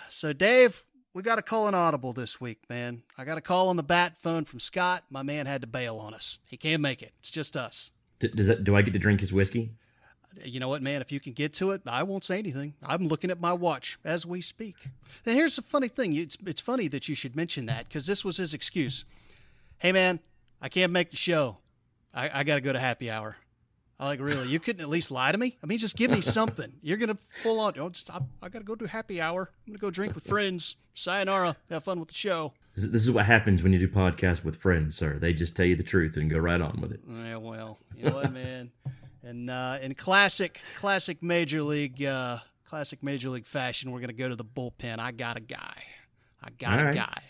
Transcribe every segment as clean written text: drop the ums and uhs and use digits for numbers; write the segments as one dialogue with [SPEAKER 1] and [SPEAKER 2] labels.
[SPEAKER 1] So, Dave, we got a call an audible this week, man. I got a call on the bat phone from Scott. My man had to bail on us. He can't make it. It's just us.
[SPEAKER 2] Do I get to drink his whiskey?
[SPEAKER 1] You know what, man? If you can get to it, I won't say anything. I'm looking at my watch as we speak. And here's the funny thing. It's funny that you should mention that, because this was his excuse. Hey, man, I can't make the show. I got to go to happy hour. I'm like, really? You couldn't at least lie to me? I mean, just give me something. You're going to full on, I got to go to happy hour. I'm going to go drink with friends. Sayonara. Have fun with the show.
[SPEAKER 2] This is what happens when you do podcasts with friends, sir. They just tell you the truth and go right on with it.
[SPEAKER 1] Yeah, well, you know what, man? And in classic Major League fashion, we're going to go to the bullpen. I got a guy.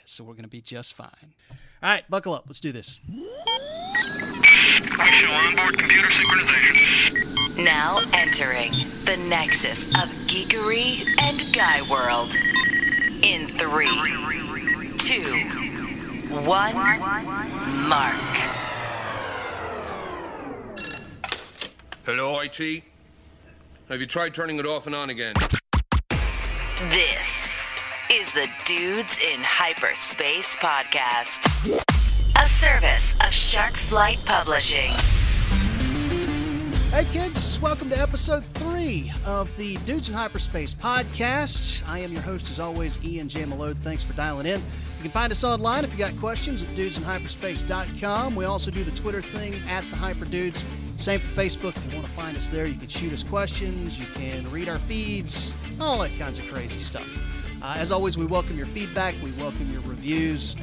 [SPEAKER 1] So we're going to be just fine. All right, buckle up. Let's do this.
[SPEAKER 3] Onboard computer synchronization.
[SPEAKER 4] Now entering the nexus of geekery and guy world. In 3, 2, 1, mark.
[SPEAKER 3] Hello, IT? Have you tried turning it off and on again?
[SPEAKER 4] This is the Dudes in Hyperspace podcast, a service of Shark Flight Publishing.
[SPEAKER 1] Hey kids, welcome to episode 3 of the Dudes in Hyperspace podcast. I am your host as always, Ian J. Malode. Thanks for dialing in. You can find us online if you got questions at dudesinhyperspace.com. We also do the Twitter thing at the Hyperdudes. Same for Facebook. If you want to find us there, you can shoot us questions, you can read our feeds, all that kinds of crazy stuff. As always, we welcome your feedback. We welcome your reviews.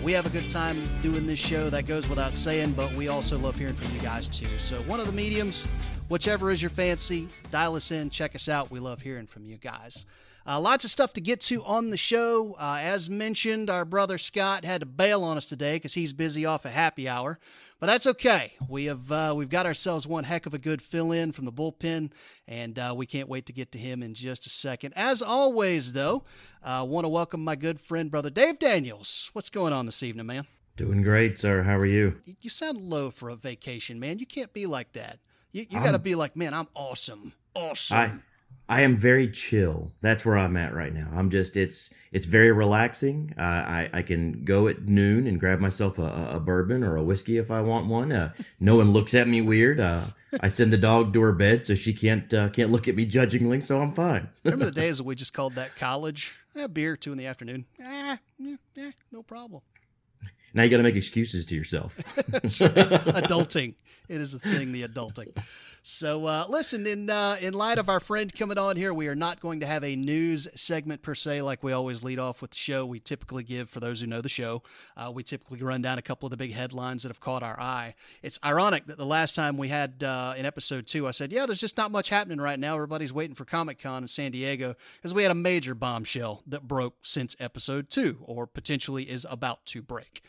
[SPEAKER 1] We have a good time doing this show. That goes without saying, but we also love hearing from you guys too. So one of the mediums, whichever is your fancy, dial us in, check us out. We love hearing from you guys. Lots of stuff to get to on the show. As mentioned, our brother Scott had to bail on us today because he's busy off at happy hour. But that's okay. We've got ourselves one heck of a good fill-in from the bullpen, and we can't wait to get to him in just a second. As always, though, I want to welcome my good friend, Brother Dave Daniels. What's going on this evening, man?
[SPEAKER 2] Doing great, sir. How are you?
[SPEAKER 1] You sound low for a vacation, man. You can't be like that. You got to be like, man, I'm awesome. Awesome.
[SPEAKER 2] I am very chill. That's where I'm at right now. I'm just, it's very relaxing. I can go at noon and grab myself a bourbon or a whiskey if I want one. No one looks at me weird. I send the dog to her bed so she can't look at me judgingly, so I'm fine.
[SPEAKER 1] Remember the days that we just called that college? Beer, 2 p.m. No problem.
[SPEAKER 2] Now you got to make excuses to yourself.
[SPEAKER 1] That's right. Adulting. It is a thing, the adulting. So listen, in light of our friend coming on here, we are not going to have a news segment per se like we always lead off with the show. We typically give, for those who know the show, we typically run down a couple of the big headlines that have caught our eye. It's ironic that the last time we had in episode 2, I said, yeah, there's just not much happening right now. Everybody's waiting for Comic-Con in San Diego because we had a major bombshell that broke since episode 2 or potentially is about to break.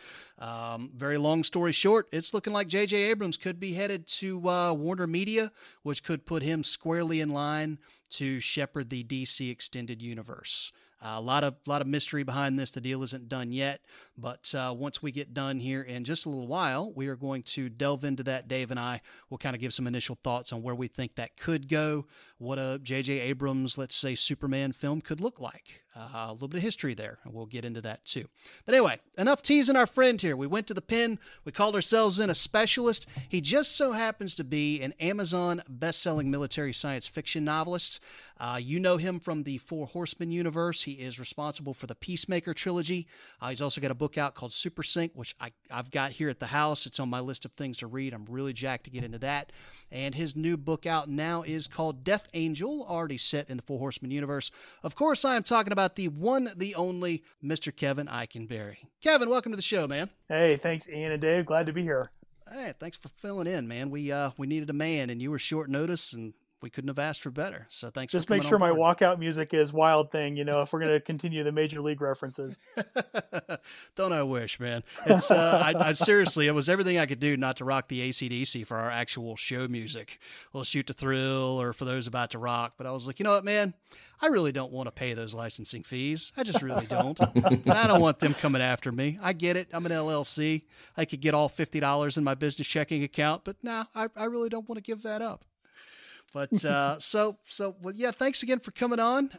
[SPEAKER 1] Very long story short, it's looking like JJ Abrams could be headed to Warner Media, which could put him squarely in line to shepherd the DC extended universe. A lot of mystery behind this. The deal isn't done yet, but once we get done here in just a little while, we are going to delve into that. Dave and I will kind of give some initial thoughts on where we think that could go, what a JJ Abrams, let's say, Superman film could look like. A little bit of history there, and we'll get into that too. But anyway, enough teasing our friend here. We went to the pen. We called ourselves in a specialist. He just so happens to be an Amazon best-selling military science fiction novelist. You know him from the Four Horsemen Universe. He is responsible for the Peacemaker trilogy. He's also got a book out called Super Sync, which I've got here at the house. It's on my list of things to read. I'm really jacked to get into that. And his new book out now is called Death Angel, already set in the Four Horsemen Universe. Of course, I am talking about the one, the only Mr. Kevin Ikenberry. Kevin, welcome to the show, man.
[SPEAKER 5] Hey, thanks, Ian and Dave. Glad to be here.
[SPEAKER 1] Hey, thanks for filling in, man. We needed a man, and you were short notice, and we couldn't have asked for better. So thanks
[SPEAKER 5] Just
[SPEAKER 1] for coming
[SPEAKER 5] make sure
[SPEAKER 1] on
[SPEAKER 5] my
[SPEAKER 1] board.
[SPEAKER 5] walkout music is Wild Thing, if we're going to continue the Major League references.
[SPEAKER 1] Don't I wish, man. It's I seriously, it was everything I could do not to rock the AC/DC for our actual show music. We'll Shoot to Thrill or for those about to rock. But I was like, you know what, man? I really don't want to pay those licensing fees. I just really don't. And I don't want them coming after me. I get it. I'm an LLC. I could get all $50 in my business checking account, but no, I really don't want to give that up. But well, yeah, thanks again for coming on.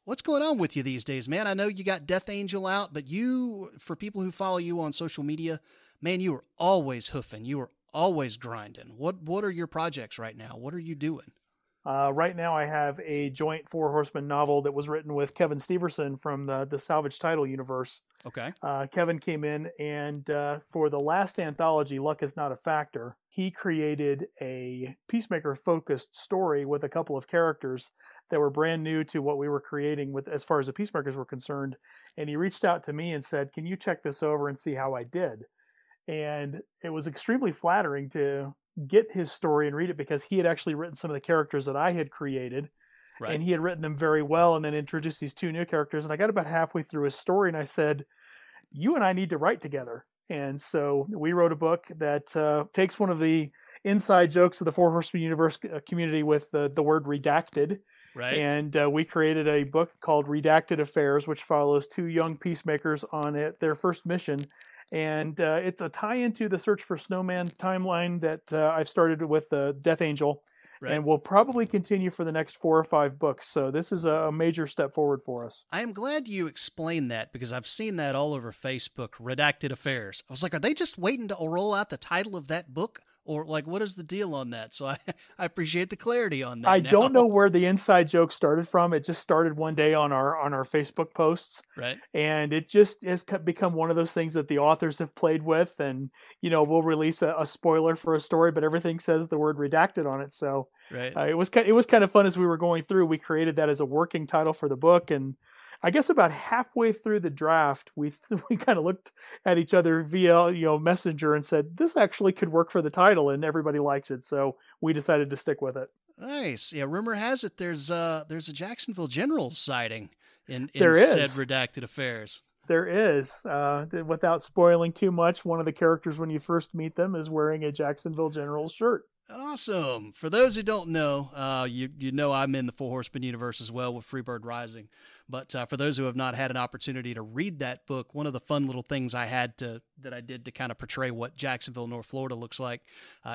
[SPEAKER 1] What's going on with you these days, man? I know you got Death Angel out, but you, for people who follow you on social media, man, you are always hoofing. You are always grinding. What are your projects right now? What are you doing?
[SPEAKER 5] Right now, I have a joint Four Horsemen novel that was written with Kevin Steverson from the Salvage Title universe.
[SPEAKER 1] Okay.
[SPEAKER 5] Kevin came in and for the last anthology, Luck is Not a Factor, he created a Peacemaker-focused story with a couple of characters that were brand new to what we were creating with as far as the Peacemakers were concerned. And he reached out to me and said, "Can you check this over and see how I did?" And it was extremely flattering to get his story and read it because he had actually written some of the characters that I had created.
[SPEAKER 1] Right.
[SPEAKER 5] And he had written them very well and then introduced these two new characters. And I got about halfway through his story and I said, "You and I need to write together." And so we wrote a book that takes one of the inside jokes of the Four Horsemen Universe community with the word redacted.
[SPEAKER 1] Right.
[SPEAKER 5] And we created a book called Redacted Affairs, which follows two young peacemakers on their first mission. And it's a tie-in to the Search for Snowman timeline that I've started with Death Angel. Right. And we'll probably continue for the next 4 or 5 books. So this is a major step forward for us.
[SPEAKER 1] I am glad you explained that because I've seen that all over Facebook, Redacted Affairs. I was like, are they just waiting to roll out the title of that book? Or like, what is the deal on that? So I appreciate the clarity on that.
[SPEAKER 5] I don't know where the inside joke started from. It just started one day on our Facebook posts.
[SPEAKER 1] Right.
[SPEAKER 5] And it just has become one of those things that the authors have played with. And, we'll release a spoiler for a story, but everything says the word redacted on it. So
[SPEAKER 1] right.
[SPEAKER 5] It was kind of fun as we were going through. We created that as a working title for the book. And I guess about halfway through the draft, we kind of looked at each other via Messenger and said, this actually could work for the title, and everybody likes it. So we decided to stick with it.
[SPEAKER 1] Nice. Yeah. Rumor has it there's a Jacksonville Generals sighting in said Redacted Affairs.
[SPEAKER 5] There is. Without spoiling too much, one of the characters when you first meet them is wearing a Jacksonville Generals shirt.
[SPEAKER 1] Awesome. For those who don't know, you know I'm in the Four Horsemen universe as well with Freebird Rising. But for those who have not had an opportunity to read that book, one of the fun little things that I did to kind of portray what Jacksonville, North Florida looks like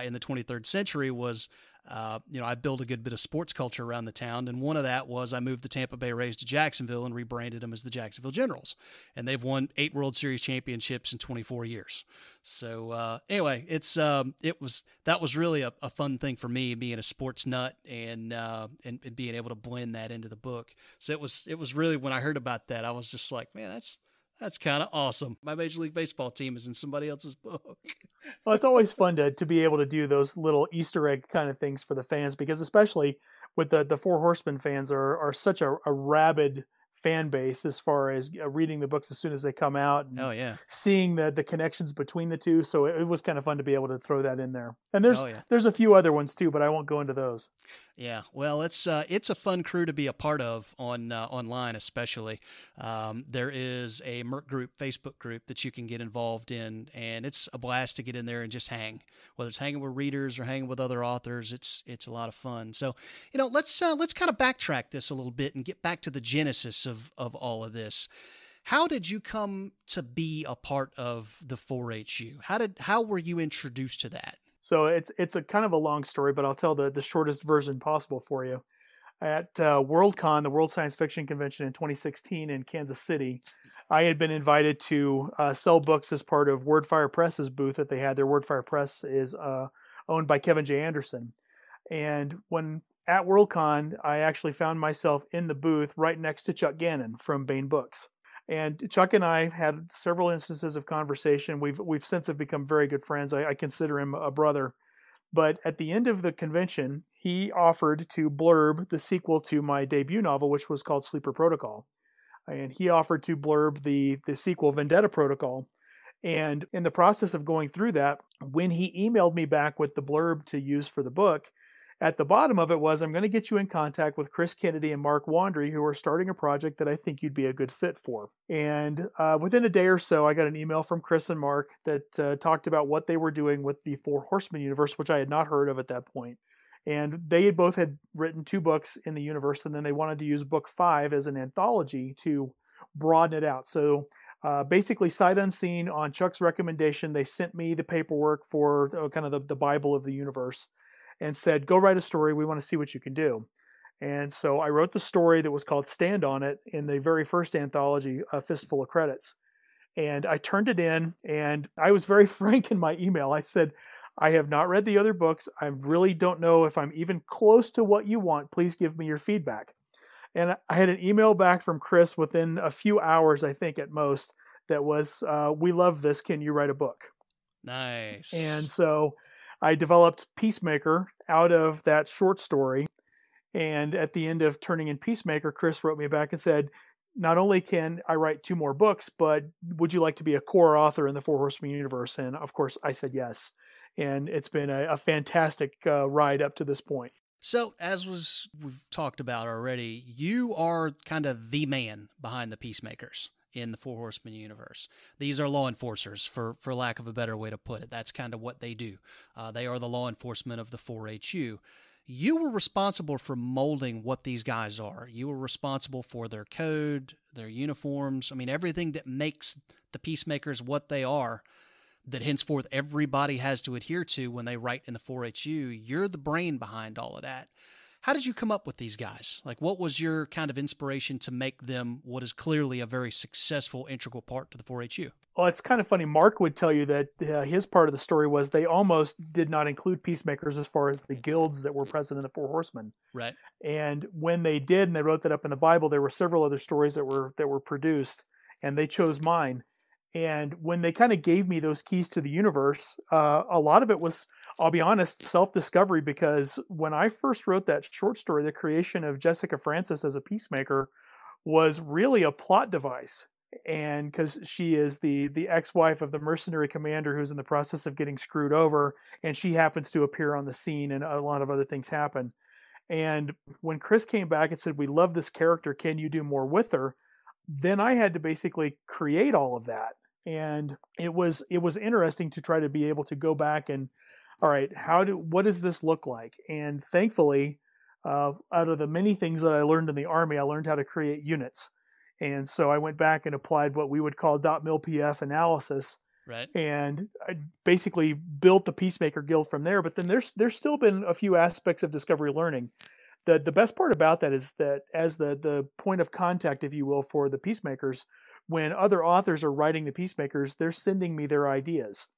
[SPEAKER 1] in the 23rd century was, I built a good bit of sports culture around the town. And one of that was I moved the Tampa Bay Rays to Jacksonville and rebranded them as the Jacksonville Generals. And they've won 8 World Series championships in 24 years. So anyway, that was really a fun thing for me, being a sports nut and being able to blend that into the book. So it was really, when I heard about that, I was just like, man, that's kind of awesome. My Major League Baseball team is in somebody else's book.
[SPEAKER 5] Well, it's always fun to be able to do those little Easter egg kind of things for the fans, because especially with the Four Horsemen fans are such a rabid fan base as far as reading the books as soon as they come out and seeing the connections between the two. So it was kind of fun to be able to throw that in there. And there's a few other ones too, but I won't go into those.
[SPEAKER 1] Yeah, well, it's a fun crew to be a part of online, especially. There is a Merc group, Facebook group that you can get involved in, and it's a blast to get in there and just hang. Whether it's hanging with readers or hanging with other authors, it's a lot of fun. So, let's kind of backtrack this a little bit and get back to the genesis of all of this. How did you come to be a part of the 4HU? How were you introduced to that?
[SPEAKER 5] So it's a kind of a long story, but I'll tell the shortest version possible for you. At Worldcon, the World Science Fiction Convention in 2016 in Kansas City, I had been invited to sell books as part of Wordfire Press's booth that they had. Their Wordfire Press is owned by Kevin J. Anderson. And when at Worldcon, I actually found myself in the booth right next to Chuck Gannon from Baen Books. And Chuck and I had several instances of conversation. We've since have become very good friends. I consider him a brother. But at the end of the convention, he offered to blurb the sequel to my debut novel, which was called Sleeper Protocol. And he offered to blurb the sequel, Vendetta Protocol. And in the process of going through that, when he emailed me back with the blurb to use for the book, at the bottom of it was, I'm going to get you in contact with Chris Kennedy and Mark Wandry, who are starting a project that I think you'd be a good fit for. And within a day or so, I got an email from Chris and Mark that talked about what they were doing with the Four Horsemen Universe, which I had not heard of at that point. And they both had written 2 books in the universe, and then they wanted to use book 5 as an anthology to broaden it out. So basically, sight unseen, on Chuck's recommendation, they sent me the paperwork for kind of the Bible of the universe, and said, go write a story. We want to see what you can do. And so I wrote the story that was called Stand On It in the very first anthology, A Fistful of Credits. And I turned it in, and I was very frank in my email. I said, I have not read the other books. I really don't know if I'm even close to what you want. Please give me your feedback. And I had an email back from Chris within a few hours, I think at most, that was, we love this. Can you write a book?
[SPEAKER 1] Nice.
[SPEAKER 5] And so I developed Peacemaker out of that short story. And at the end of turning in Peacemaker, Chris wrote me back and said, not only can I write 2 more books, but would you like to be a core author in the Four Horsemen Universe? And of course, I said yes. And it's been a fantastic ride up to this point.
[SPEAKER 1] So, we've talked about already, you are kind of the man behind the Peacemakers in the Four Horsemen universe. These are law enforcers, for lack of a better way to put it. That's kind of what they do. They are the law enforcement of the 4HU. You were responsible for molding what these guys are. You were responsible for their code, their uniforms. I mean, everything that makes the Peacemakers what they are, that henceforth everybody has to adhere to when they write in the 4HU. You're the brain behind all of that. How did you come up with these guys? Like, what was your kind of inspiration to make them what is clearly a very successful, integral part to the 4HU?
[SPEAKER 5] Well, it's kind of funny. Mark would tell you that his part of the story was they almost did not include Peacemakers as far as the guilds that were present in the Four Horsemen.
[SPEAKER 1] Right.
[SPEAKER 5] And when they did, and they wrote that up in the Bible, there were several other stories that were produced, and they chose mine. And when they kind of gave me those keys to the universe, a lot of it was, I'll be honest, self-discovery, because when I first wrote that short story, the creation of Jessica Francis as a peacemaker was really a plot device. And because she is the ex-wife of the mercenary commander who's in the process of getting screwed over, and she happens to appear on the scene, and a lot of other things happen. And when Chris came back and said, we love this character, can you do more with her? Then I had to basically create all of that. And it was interesting to try to be able to go back and, all right, what does this look like? And thankfully, out of the many things that I learned in the Army, I learned how to create units. And so I went back and applied what we would call .mil-pf analysis.
[SPEAKER 1] Right.
[SPEAKER 5] And I basically built the Peacemaker Guild from there. But then there's still been a few aspects of discovery learning. The best part about that is that as the point of contact, if you will, for the Peacemakers, when other authors are writing the Peacemakers, they're sending me their ideas.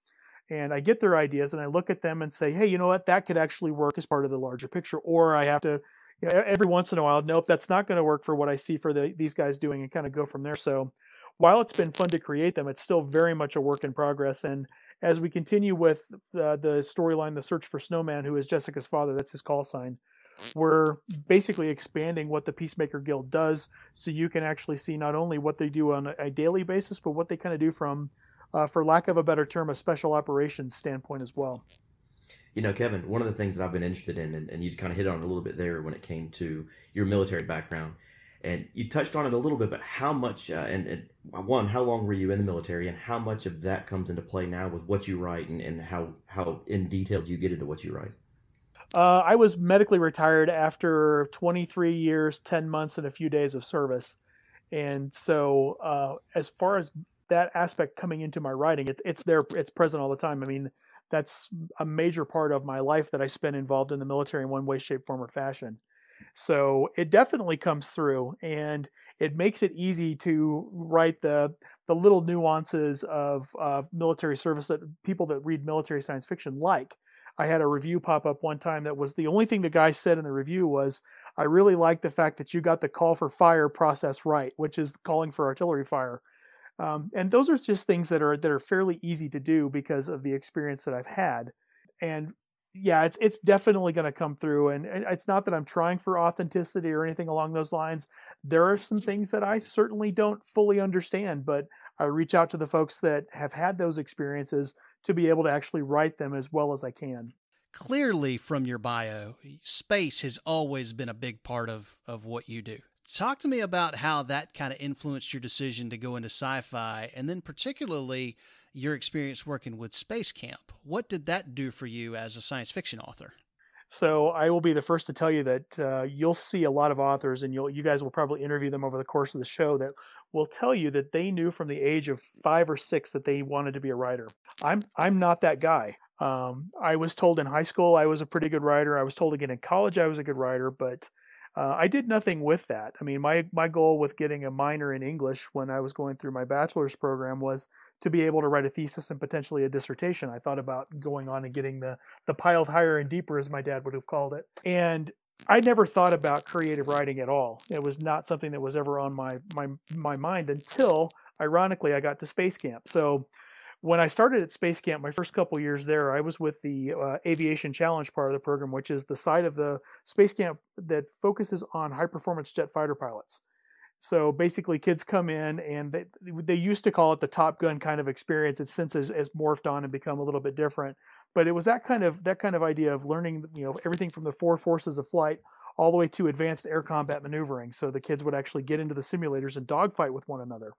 [SPEAKER 5] And I get their ideas and I look at them and say, hey, you know what, that could actually work as part of the larger picture. Or I have to, every once in a while, nope, that's not going to work for what I see for these guys doing, and kind of go from there. So while it's been fun to create them, it's still very much a work in progress. And as we continue with the storyline, The Search for Snowman, who is Jessica's father, that's his call sign, we're basically expanding what the Peacemaker Guild does, so you can actually see not only what they do on a daily basis, but what they kind of do from, for lack of a better term, a special operations standpoint as well.
[SPEAKER 2] You know, Kevin, one of the things that I've been interested in, and you kind of hit on it a little bit there when it came to your military background, and you touched on it a little bit, but how much, one, how long were you in the military, and how much of that comes into play now with what you write, and how in detail do you get into what you write?
[SPEAKER 5] I was medically retired after 23 years, 10 months, and a few days of service. And so as far as that aspect coming into my writing, it's there, it's present all the time. I mean, that's a major part of my life that I spent involved in the military in one way, shape, form, or fashion. So it definitely comes through, and it makes it easy to write the little nuances of military service that people that read military science fiction like. I had a review pop up one time that was the only thing the guy said in the review was, I really like the fact that you got the call for fire process right, which is calling for artillery fire. And those are just things that are fairly easy to do because of the experience that I've had. And yeah, it's definitely going to come through. And it's not that I'm trying for authenticity or anything along those lines. There are some things that I certainly don't fully understand, but I reach out to the folks that have had those experiences to be able to actually write them as well as I can.
[SPEAKER 1] Clearly from your bio, space has always been a big part of what you do. Talk to me about how that kind of influenced your decision to go into sci-fi, and then particularly your experience working with Space Camp. What did that do for you as a science fiction author?
[SPEAKER 5] So I will be the first to tell you that you'll see a lot of authors, and you guys will probably interview them over the course of the show, that will tell you that they knew from the age of 5 or 6 that they wanted to be a writer. I'm not that guy. I was told in high school I was a pretty good writer. I was told again in college I was a good writer, but I did nothing with that. I mean, my goal with getting a minor in English when I was going through my bachelor's program was to be able to write a thesis and potentially a dissertation. I thought about going on and getting the piled higher and deeper, as my dad would have called it. And I never thought about creative writing at all. It was not something that was ever on my mind until, ironically, I got to Space Camp. So when I started at Space Camp, my first couple years there, I was with the Aviation Challenge part of the program, which is the side of the Space Camp that focuses on high-performance jet fighter pilots. So basically, kids come in, and they used to call it the Top Gun kind of experience. It's since has morphed on and become a little bit different. But it was that kind of idea of learning, everything from the four forces of flight all the way to advanced air combat maneuvering. So the kids would actually get into the simulators and dogfight with one another.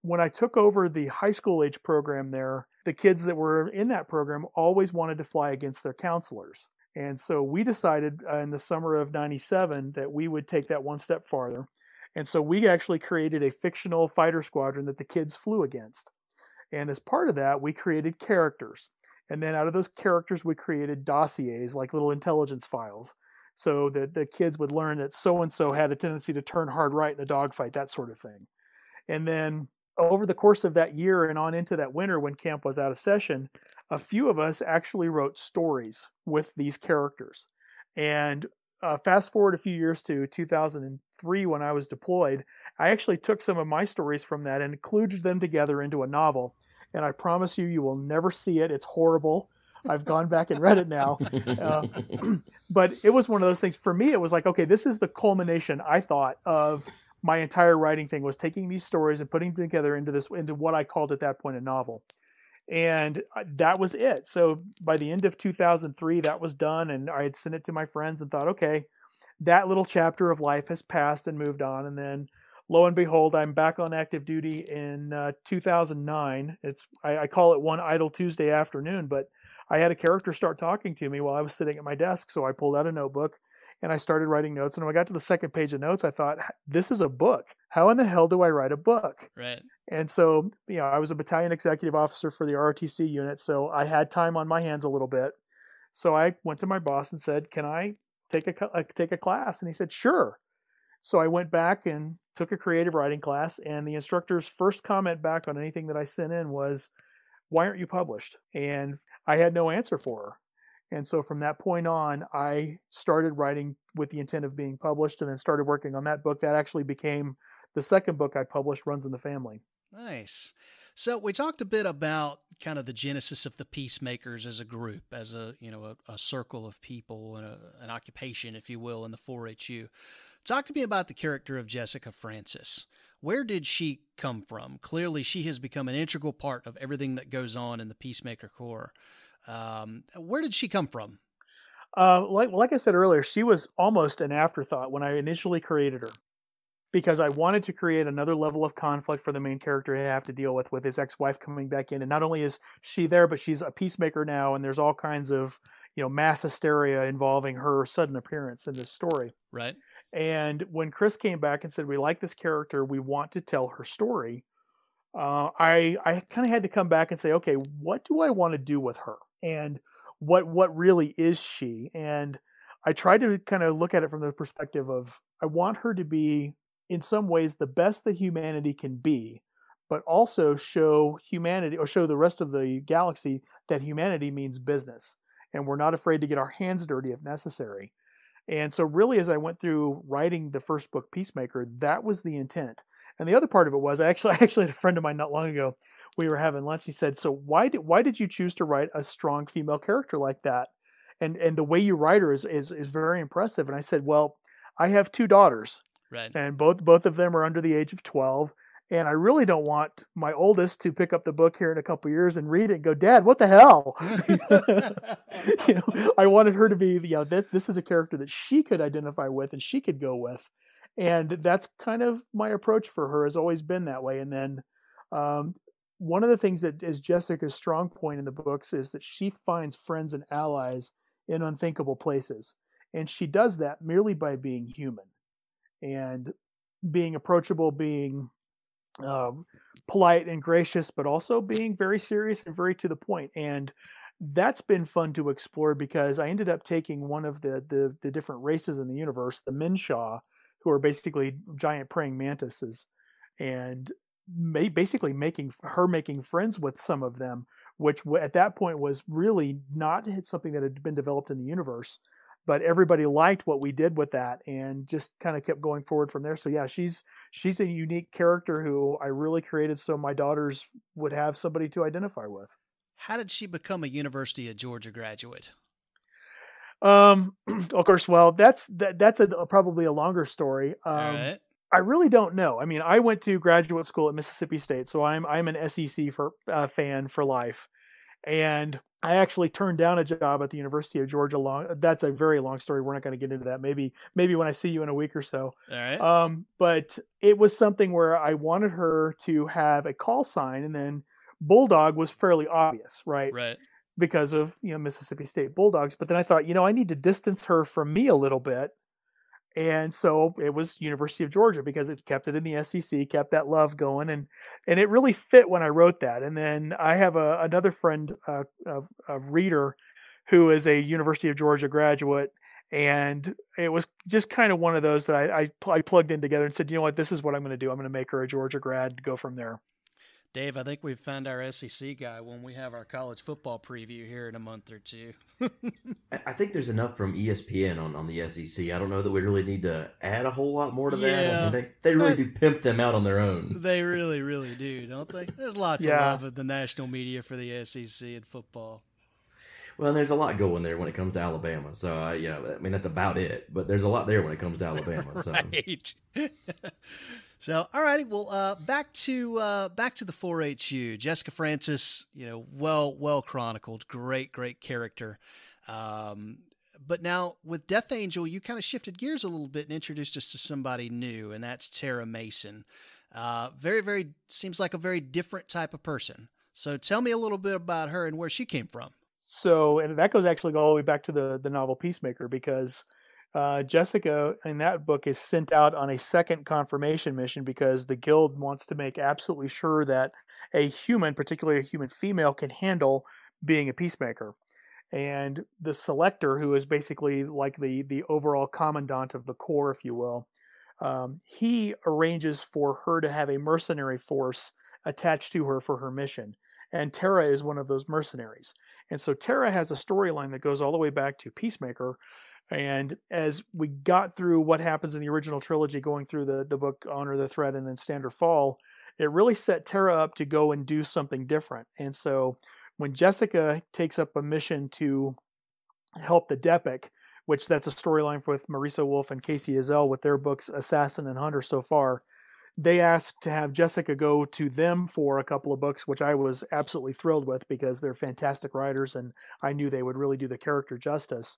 [SPEAKER 5] When I took over the high school age program there, the kids that were in that program always wanted to fly against their counselors. And so we decided in the summer of '97 that we would take that one step farther. And so we actually created a fictional fighter squadron that the kids flew against. And as part of that, we created characters. And then out of those characters, we created dossiers, like little intelligence files, so that the kids would learn that so-and-so had a tendency to turn hard right in a dogfight, that sort of thing. And then over the course of that year and on into that winter when camp was out of session, a few of us actually wrote stories with these characters. And fast forward a few years to 2003 when I was deployed, I actually took some of my stories from that and kludged them together into a novel. And I promise you will never see it. It's horrible. I've gone back and read it now. But it was one of those things. For me, it was like, okay, this is the culmination, I thought, of my entire writing thing, was taking these stories and putting them together into what I called at that point a novel. And that was it. So by the end of 2003, that was done. And I had sent it to my friends and thought, okay, that little chapter of life has passed and moved on. And then lo and behold, I'm back on active duty in 2009. I call it one idle Tuesday afternoon, but I had a character start talking to me while I was sitting at my desk. So I pulled out a notebook and I started writing notes. And when I got to the second page of notes, I thought, this is a book. How in the hell do I write a book?
[SPEAKER 1] Right.
[SPEAKER 5] And so, I was a battalion executive officer for the ROTC unit. So I had time on my hands a little bit. So I went to my boss and said, can I take a class? And he said, sure. So I went back and took a creative writing class. And the instructor's first comment back on anything that I sent in was, why aren't you published? And I had no answer for her. And so from that point on, I started writing with the intent of being published and then started working on that book. That actually became the second book I published, Runs in the Family.
[SPEAKER 1] Nice. So we talked a bit about kind of the genesis of the Peacemakers as a group, as a circle of people and an occupation, if you will, in the 4HU. Talk to me about the character of Jessica Francis. Where did she come from? Clearly, she has become an integral part of everything that goes on in the Peacemaker Corps. Where did she come from?
[SPEAKER 5] Like I said earlier, she was almost an afterthought when I initially created her, because I wanted to create another level of conflict for the main character to have to deal with his ex-wife coming back in. And not only is she there, but she's a peacemaker now, and there's all kinds of mass hysteria involving her sudden appearance in this story.
[SPEAKER 1] Right.
[SPEAKER 5] And when Chris came back and said, we like this character, we want to tell her story, I kind of had to come back and say, okay, what do I want to do with her? And what really is she? And I tried to kind of look at it from the perspective of, I want her to be, in some ways, the best that humanity can be, but also show humanity, or show the rest of the galaxy, that humanity means business. And we're not afraid to get our hands dirty if necessary. And so really, as I went through writing the first book, Peacemaker, that was the intent. And the other part of it was, I actually had a friend of mine not long ago, we were having lunch. He said, so why did you choose to write a strong female character like that? And the way you write her is very impressive. And I said, well, I have two daughters.
[SPEAKER 1] Right.
[SPEAKER 5] And both of them are under the age of 12. And I really don't want my oldest to pick up the book here in a couple of years and read it and go, Dad, what the hell? I wanted her to be, this is a character that she could identify with and she could go with. And that's kind of my approach for her, has always been that way. And then one of the things that is Jessica's strong point in the books is that she finds friends and allies in unthinkable places. And she does that merely by being human and being approachable, being polite and gracious, but also being very serious and very to the point. And That's been fun to explore because I ended up taking one of the different races in the universe, the Minshaw, who are basically giant praying mantises, and basically making friends with some of them, which at that point was really not something that had been developed in the universe. But everybody liked what we did with that, and just kind of kept going forward from there. So yeah, she's a unique character who I really created so my daughters would have somebody to identify with.
[SPEAKER 1] How did she become a University of Georgia graduate?
[SPEAKER 5] Of course, well, that's probably a longer story.
[SPEAKER 1] All right.
[SPEAKER 5] I really don't know. I mean, I went to graduate school at Mississippi State, so I'm an SEC fan for life, and I actually turned down a job at the University of Georgia. That's a very long story. We're not going to get into that. Maybe when I see you in a week or so.
[SPEAKER 1] All right.
[SPEAKER 5] But it was something where I wanted her to have a call sign, and then Bulldog was fairly obvious, right?
[SPEAKER 1] Right.
[SPEAKER 5] Because of Mississippi State Bulldogs. But then I thought, I need to distance her from me a little bit. And so it was University of Georgia because it kept it in the SEC, kept that love going, and it really fit when I wrote that. And then I have another friend, a reader, who is a University of Georgia graduate, and it was just kind of one of those that I plugged in together and said, you know what, this is what I'm going to do. I'm going to make her a Georgia grad, go from there.
[SPEAKER 1] Dave, I think we've found our SEC guy when we have our college football preview here in a month or two.
[SPEAKER 2] I think there's enough from ESPN on the SEC. I don't know that we really need to add a whole lot more to that. I mean, they really do pimp them out on their own.
[SPEAKER 1] They really, really do, don't they? There's lots of love of the national media for the SEC and football.
[SPEAKER 2] Well, and there's a lot going there when it comes to Alabama. So, I mean, that's about it. But there's a lot there when it comes to Alabama.
[SPEAKER 1] Right. So, all righty. Well, back to the 4HU. Jessica Francis, well chronicled, great character. But now with Death Angel, you kind of shifted gears a little bit and introduced us to somebody new, and that's Tara Mason. Very seems like a very different type of person. So, tell me a little bit about her and where she came from.
[SPEAKER 5] So, and that goes actually all the way back to the novel Peacemaker, because Jessica in that book is sent out on a second confirmation mission because the guild wants to make absolutely sure that a human, particularly a human female, can handle being a peacemaker. And the selector, who is basically like the overall commandant of the corps, if you will, he arranges for her to have a mercenary force attached to her for her mission. And Tara is one of those mercenaries. And so Tara has a storyline that goes all the way back to Peacemaker. And as we got through what happens in the original trilogy, going through the book Honor the Threat and then Stand or Fall, it really set Tara up to go and do something different. And so when Jessica takes up a mission to help the Depic, which that's a storyline with Marisa Wolf and Casey Azell with their books Assassin and Hunter so far, they asked to have Jessica go to them for a couple of books, which I was absolutely thrilled with because they're fantastic writers and I knew they would really do the character justice.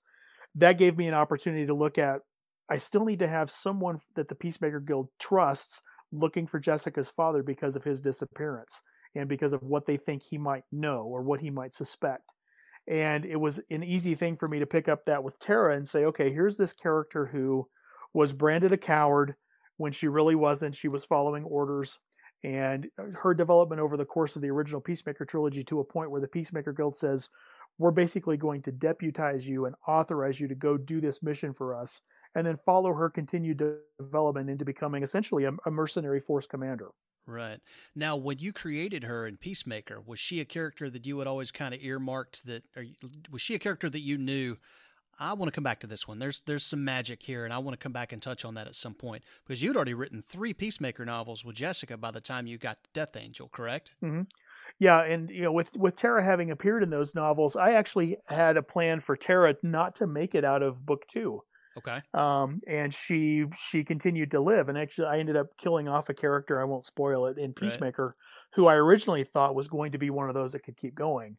[SPEAKER 5] That gave me an opportunity to look at, I still need to have someone that the Peacemaker Guild trusts looking for Jessica's father because of his disappearance and because of what they think he might know or what he might suspect. And it was an easy thing for me to pick up that with Tara and say, okay, here's this character who was branded a coward when she really wasn't. She was following orders, and her development over the course of the original Peacemaker trilogy to a point where the Peacemaker Guild says, we're basically going to deputize you and authorize you to go do this mission for us, and then follow her continued development into becoming essentially a mercenary force commander.
[SPEAKER 1] Right. Now, when you created her in Peacemaker, was she a character that you had always kind of earmarked or was she a character that you knew, I want to come back to this one. There's some magic here, and I want to come back and touch on that at some point, because you'd already written 3 Peacemaker novels with Jessica by the time you got to Death Angel, correct?
[SPEAKER 5] Mm-hmm. Yeah, and with Tara having appeared in those novels, I actually had a plan for Tara not to make it out of book 2.
[SPEAKER 1] Okay.
[SPEAKER 5] And she continued to live, and actually I ended up killing off a character, I won't spoil it, in Peacemaker, who I originally thought was going to be one of those that could keep going.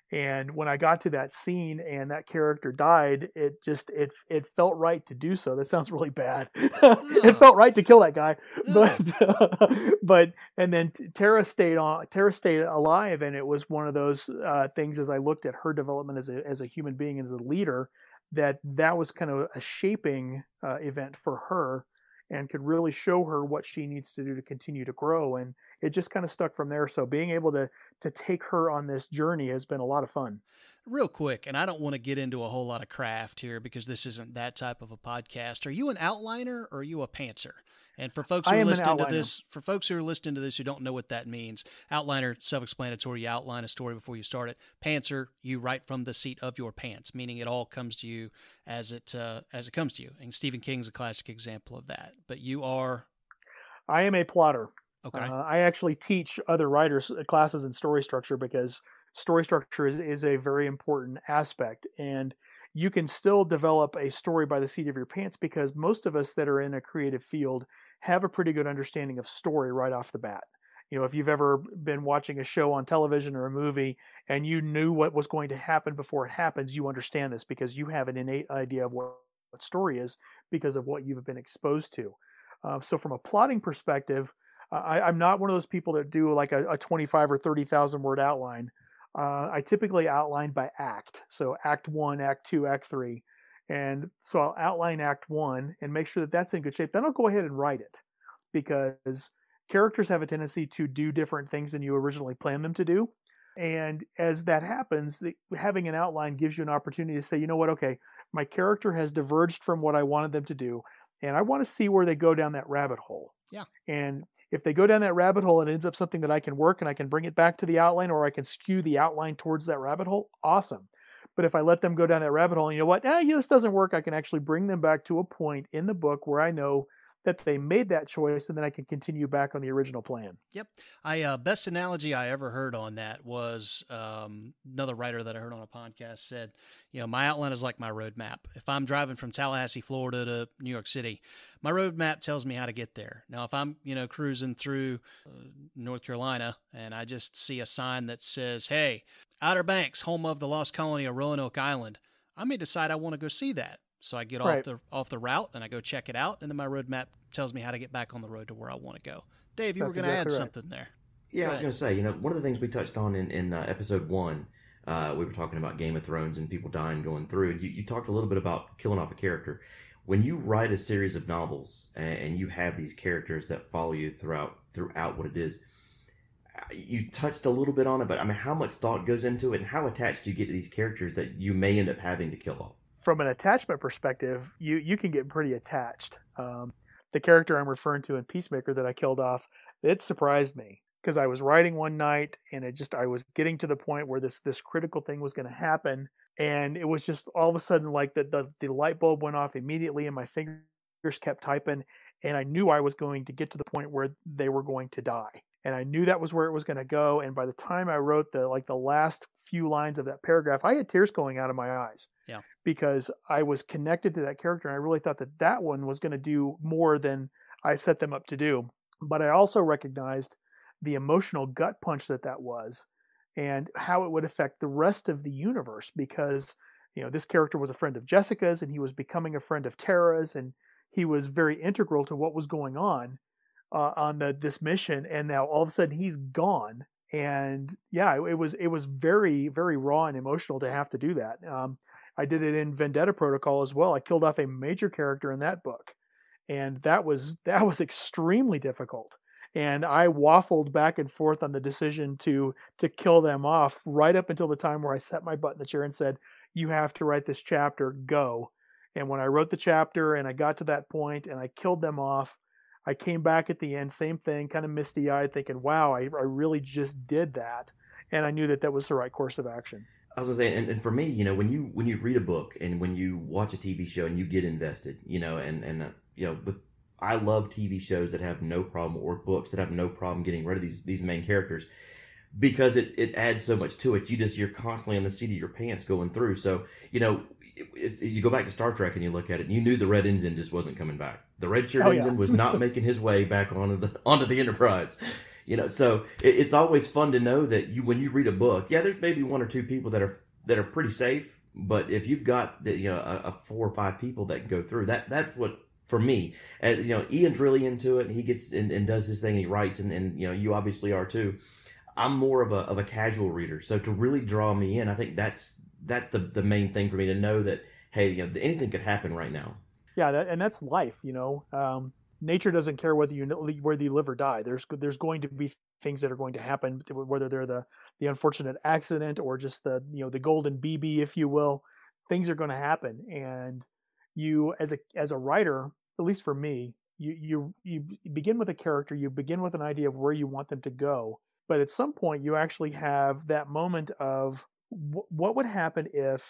[SPEAKER 5] And when I got to that scene and that character died, it felt right to do so. That sounds really bad. It felt right to kill that guy, but and then Tara stayed alive, and it was one of those things. As I looked at her development as a human being, as a leader, that was kind of a shaping event for her and could really show her what she needs to do to continue to grow. And it just kind of stuck from there. So being able to take her on this journey has been a lot of fun.
[SPEAKER 1] Real quick, and I don't want to get into a whole lot of craft here because this isn't that type of a podcast. Are you an outliner or are you a pantser? And for folks who are listening to this, who don't know what that means, outliner, self-explanatory. You outline a story before you start it. Pantser, you write from the seat of your pants, meaning it all comes to you as it comes to you. And Stephen King's a classic example of that. But you are?
[SPEAKER 5] I am a plotter.
[SPEAKER 1] Okay.
[SPEAKER 5] I actually teach other writers classes in story structure because story structure is a very important aspect. And you can still develop a story by the seat of your pants because most of us that are in a creative field have a pretty good understanding of story right off the bat. You know, if you've ever been watching a show on television or a movie and you knew what was going to happen before it happens, you understand this because you have an innate idea of what story is because of what you've been exposed to. So from a plotting perspective, I'm not one of those people that do like a 25 or 30,000 word outline. I typically outline by act. So act 1, act 2, act 3. And so I'll outline act 1 and make sure that that's in good shape. Then I'll go ahead and write it because characters have a tendency to do different things than you originally planned them to do. And as that happens, having an outline gives you an opportunity to say, you know what, okay, my character has diverged from what I wanted them to do. And I want to see where they go down that rabbit hole.
[SPEAKER 1] Yeah.
[SPEAKER 5] And if they go down that rabbit hole and it ends up something that I can work and I can bring it back to the outline or I can skew the outline towards that rabbit hole, awesome. But if I let them go down that rabbit hole and you know what, this doesn't work, I can actually bring them back to a point in the book where I know that they made that choice and then I can continue back on the original plan.
[SPEAKER 1] Yep. Best analogy I ever heard on that was another writer that I heard on a podcast said, my outline is like my roadmap. If I'm driving from Tallahassee, Florida to New York City, my roadmap tells me how to get there. Now, if I'm, cruising through North Carolina and I just see a sign that says, hey, Outer Banks, home of the lost colony of Roanoke Island, I may decide I want to go see that. So I get off the route and I go check it out. And then my roadmap tells me how to get back on the road to where I want to go. Dave, you were going to add something there.
[SPEAKER 2] Yeah, I was going to say, one of the things we touched on in episode 1, we were talking about Game of Thrones and people dying going through. And you talked a little bit about killing off a character. When you write a series of novels and you have these characters that follow you throughout what it is, you touched a little bit on it, but I mean, how much thought goes into it and how attached do you get to these characters that you may end up having to kill off?
[SPEAKER 5] From an attachment perspective, you can get pretty attached. The character I'm referring to in Peacemaker that I killed off, it surprised me because I was writing one night and I was getting to the point where this critical thing was going to happen. And it was just all of a sudden like the light bulb went off immediately and my fingers kept typing. And I knew I was going to get to the point where they were going to die. And I knew that was where it was going to go. And by the time I wrote the last few lines of that paragraph, I had tears going out of my eyes.
[SPEAKER 1] Yeah.
[SPEAKER 5] Because I was connected to that character. And I really thought that one was going to do more than I set them up to do. But I also recognized the emotional gut punch that was and how it would affect the rest of the universe. Because, this character was a friend of Jessica's and he was becoming a friend of Tara's. And he was very integral to what was going on this mission, and now all of a sudden he's gone. And yeah, it was very, very raw and emotional to have to do that. I did it in Vendetta Protocol as well. I killed off a major character in that book, and that was extremely difficult. And I waffled back and forth on the decision to kill them off right up until the time where I set my butt in the chair and said, "You have to write this chapter. Go." And when I wrote the chapter and I got to that point and I killed them off, I came back at the end, same thing, kind of misty-eyed, thinking, wow, I really just did that. And I knew that was the right course of action.
[SPEAKER 2] I was going to say, and for me, when you read a book and when you watch a TV show and you get invested, I love TV shows that have no problem, or books that have no problem getting rid of these main characters, because it adds so much to it. You're constantly on the seat of your pants going through. So, you go back to Star Trek and you look at it and you knew the red engine just wasn't coming back. The red shirt engine was not making his way back onto the Enterprise. So it's always fun to know that when you read a book, there's maybe one or two people that are pretty safe, but if you've got a 4 or 5 people that can go through, that's what, for me, Ian's really into it and he gets and does his thing and he writes and you obviously are too. I'm more of a casual reader, so to really draw me in, I think that's the main thing for me, to know that, hey, anything could happen right now.
[SPEAKER 5] Yeah, and that's life, nature doesn't care whether you live or die. There's going to be things that are going to happen, whether they're the unfortunate accident or just the golden BB, if you will. Things are going to happen, and you as a writer, at least for me, you begin with a character, you begin with an idea of where you want them to go, but at some point you actually have that moment of what would happen if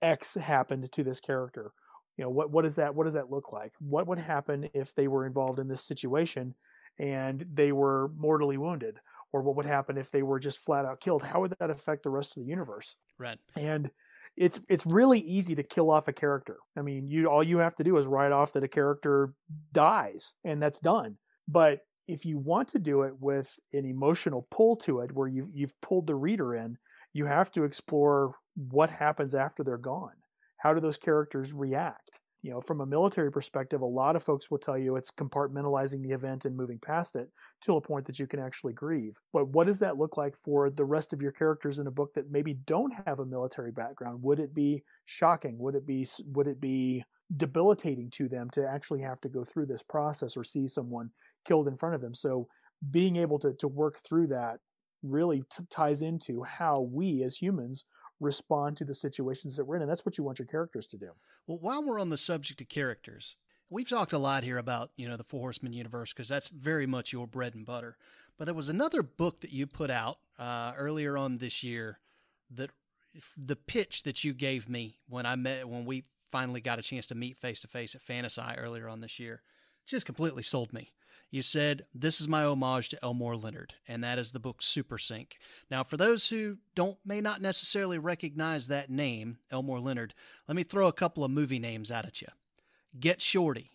[SPEAKER 5] X happened to this character. What does that look like? What would happen if they were involved in this situation and they were mortally wounded? Or what would happen if they were just flat out killed? How would that affect the rest of the universe?
[SPEAKER 1] Right.
[SPEAKER 5] And it's really easy to kill off a character. I mean, all you have to do is write off that a character dies, and that's done. But if you want to do it with an emotional pull to it, where you've pulled the reader in, you have to explore what happens after they're gone. How do those characters react? From a military perspective, a lot of folks will tell you it's compartmentalizing the event and moving past it to a point that you can actually grieve. But what does that look like for the rest of your characters in a book that maybe don't have a military background? Would it be shocking? Would it be debilitating to them to actually have to go through this process or see someone killed in front of them? So being able to work through that really ties into how we as humans respond to the situations that we're in, and that's what you want your characters to do.
[SPEAKER 1] Well, while we're on the subject of characters, we've talked a lot here about, the Four Horsemen Universe, because that's very much your bread and butter. But there was another book that you put out earlier on this year that the pitch that you gave me when we finally got a chance to meet face to face at Fantasy earlier on this year just completely sold me. You said, "This is my homage to Elmore Leonard," and that is the book Super Sync. Now, for those who may not necessarily recognize that name, Elmore Leonard, let me throw a couple of movie names out at you. Get Shorty,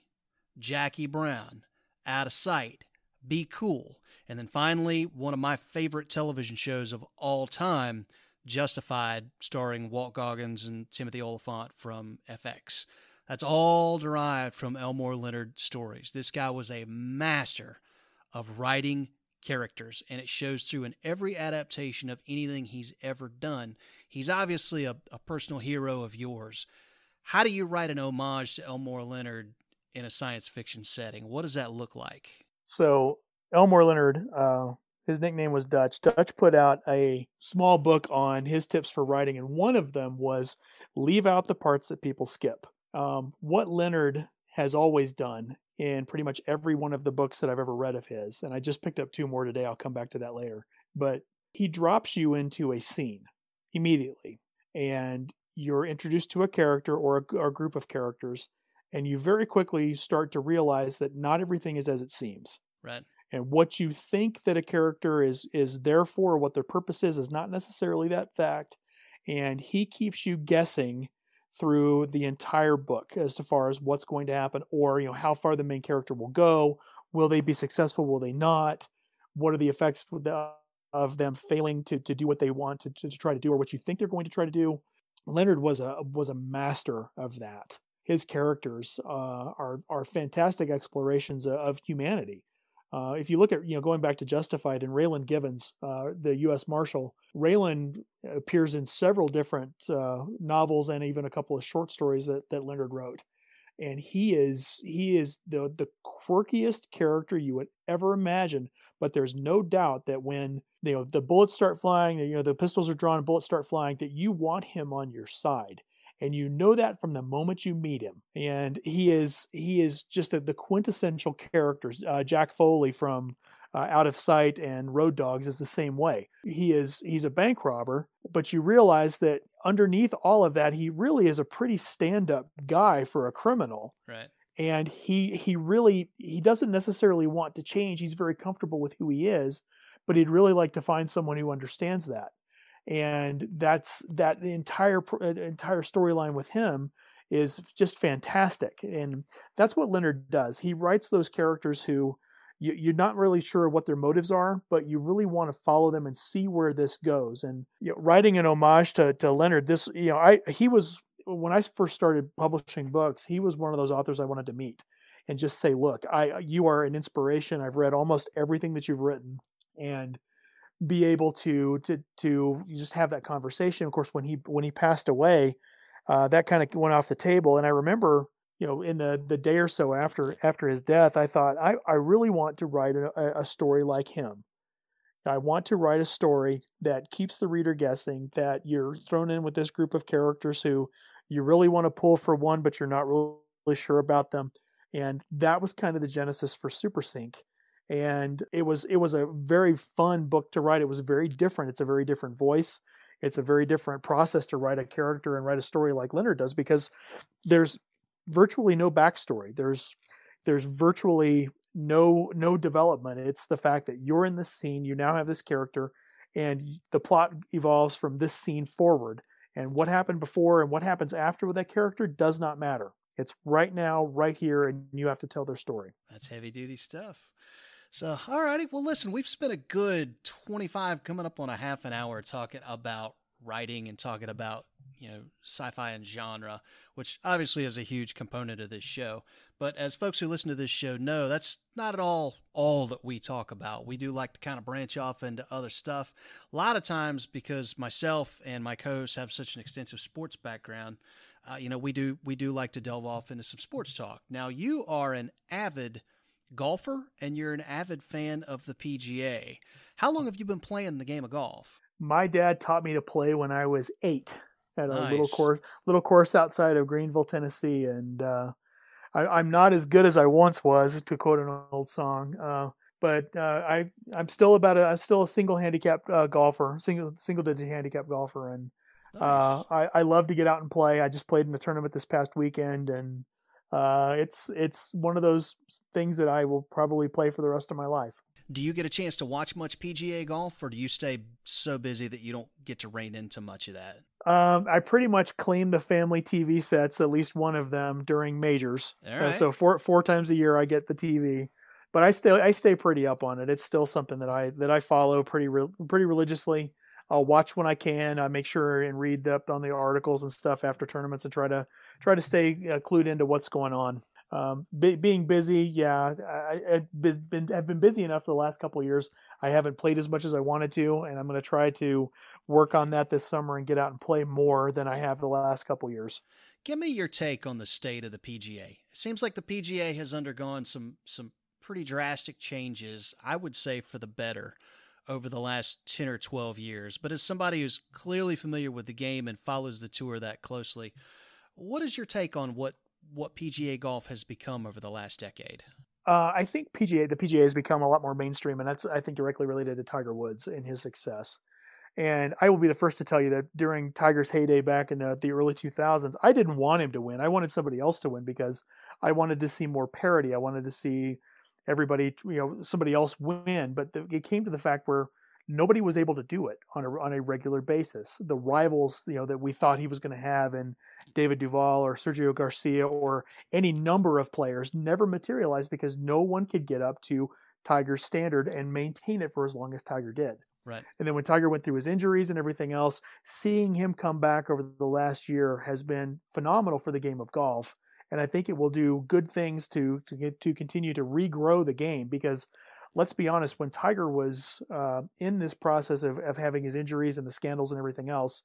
[SPEAKER 1] Jackie Brown, Out of Sight, Be Cool, and then finally, one of my favorite television shows of all time, Justified, starring Walt Goggins and Timothy Oliphant from FX. That's all derived from Elmore Leonard stories. This guy was a master of writing characters, and it shows through in every adaptation of anything he's ever done. He's obviously a personal hero of yours. How do you write an homage to Elmore Leonard in a science fiction setting? What does that look like?
[SPEAKER 5] So Elmore Leonard, his nickname was Dutch. Dutch put out a small book on his tips for writing, and one of them was leave out the parts that people skip. What Leonard has always done in pretty much every one of the books that I've ever read of his, and I just picked up 2 more today, I'll come back to that later, but he drops you into a scene immediately, and you're introduced to a character or a group of characters, and you very quickly start to realize that not everything is as it seems.
[SPEAKER 1] Right.
[SPEAKER 5] And what you think that a character is there for, what their purpose is not necessarily that fact, and he keeps you guessing through the entire book as far as what's going to happen, or how far the main character will go. Will they be successful? Will they not? What are the effects of them failing to do what they want to try to do, or what you think they're going to try to do? Leonard was a master of that. His characters are fantastic explorations of humanity. If you look at, going back to Justified and Raylan Givens, the U.S. Marshal, Raylan appears in several different novels and even a couple of short stories that Leonard wrote. And he is the quirkiest character you would ever imagine. But there's no doubt that when the bullets start flying, the pistols are drawn and bullets start flying, that you want him on your side. And you know that from the moment you meet him. And he is just the quintessential characters. Jack Foley from Out of Sight and Road Dogs is the same way. He's a bank robber, but you realize that underneath all of that, he really is a pretty stand-up guy for a criminal.
[SPEAKER 1] Right.
[SPEAKER 5] And he doesn't necessarily want to change. He's very comfortable with who he is, but he'd really like to find someone who understands that. And the entire storyline with him is just fantastic. And that's what Leonard does. He writes those characters who you're not really sure what their motives are, but you really want to follow them and see where this goes. And writing an homage to Leonard, he was, when I first started publishing books, he was one of those authors I wanted to meet and just say, look, you are an inspiration. I've read almost everything that you've written, and be able to just have that conversation. Of course, when he passed away, that kind of went off the table. And I remember, in the day or so after his death, I thought I really want to write a story like him. I want to write a story that keeps the reader guessing, that you're thrown in with this group of characters who you really want to pull for one, but you're not really sure about them. And that was kind of the genesis for Super Sync. And it was a very fun book to write. It was very different. It's a very different voice. It's a very different process to write a character and write a story like Leonard does, because there's virtually no backstory. There's virtually no development. It's the fact that you're in this scene, you now have this character, and the plot evolves from this scene forward. And what happened before and what happens after with that character does not matter. It's right now, right here, and you have to tell their story.
[SPEAKER 1] That's heavy duty stuff. So, all righty. Well, listen, we've spent a good 25, coming up on a half an hour talking about writing and talking about, sci-fi and genre, which obviously is a huge component of this show. But as folks who listen to this show know, that's not at all that we talk about. We do like to kind of branch off into other stuff. A lot of times, because myself and my co-hosts have such an extensive sports background, we do like to delve off into some sports talk. Now, you are an avid golfer and you're an avid fan of the PGA. How long have you been playing the game of golf?
[SPEAKER 5] My dad taught me to play when I was 8 at a
[SPEAKER 1] Nice.
[SPEAKER 5] little course outside of Greenville, Tennessee. And I'm not as good as I once was, to quote an old song. But I'm still a single handicap golfer, single digit handicap golfer. And
[SPEAKER 1] Nice.
[SPEAKER 5] I love to get out and play. I just played in a tournament this past weekend, and it's one of those things that I will probably play for the rest of my life.
[SPEAKER 1] Do you get a chance to watch much PGA golf, or do you stay so busy that you don't get to rein into much of that?
[SPEAKER 5] I pretty much claim the family TV sets, at least one of them, during majors.
[SPEAKER 1] All right.
[SPEAKER 5] So four times a year I get the TV, but I stay pretty up on it. It's still something that I follow pretty religiously. I'll watch when I can. I make sure and read up on the articles and stuff after tournaments and try to stay clued into what's going on. Being busy, yeah, I've been busy enough the last couple of years. I haven't played as much as I wanted to, and I'm going to try to work on that this summer and get out and play more than I have the last couple of years.
[SPEAKER 1] Give me your take on the state of the PGA. It seems like the PGA has undergone some pretty drastic changes, I would say for the better, over the last 10 or 12 years. But as somebody who's clearly familiar with the game and follows the tour that closely, what is your take on what PGA golf has become over the last decade?
[SPEAKER 5] I think the PGA has become a lot more mainstream, and that's, I think, directly related to Tiger Woods and his success. And I will be the first to tell you that during Tiger's heyday back in the early 2000s, I didn't want him to win. I wanted somebody else to win because I wanted to see more parity. I wanted to see everybody, somebody else win. But it came to the fact where nobody was able to do it on a regular basis. The rivals, that we thought he was going to have, in David Duval or Sergio Garcia or any number of players, never materialized because no one could get up to Tiger's standard and maintain it for as long as Tiger did.
[SPEAKER 1] Right.
[SPEAKER 5] And then when Tiger went through his injuries and everything else, seeing him come back over the last year has been phenomenal for the game of golf. And I think it will do good things to continue to regrow the game, because let's be honest, when Tiger was in this process of having his injuries and the scandals and everything else,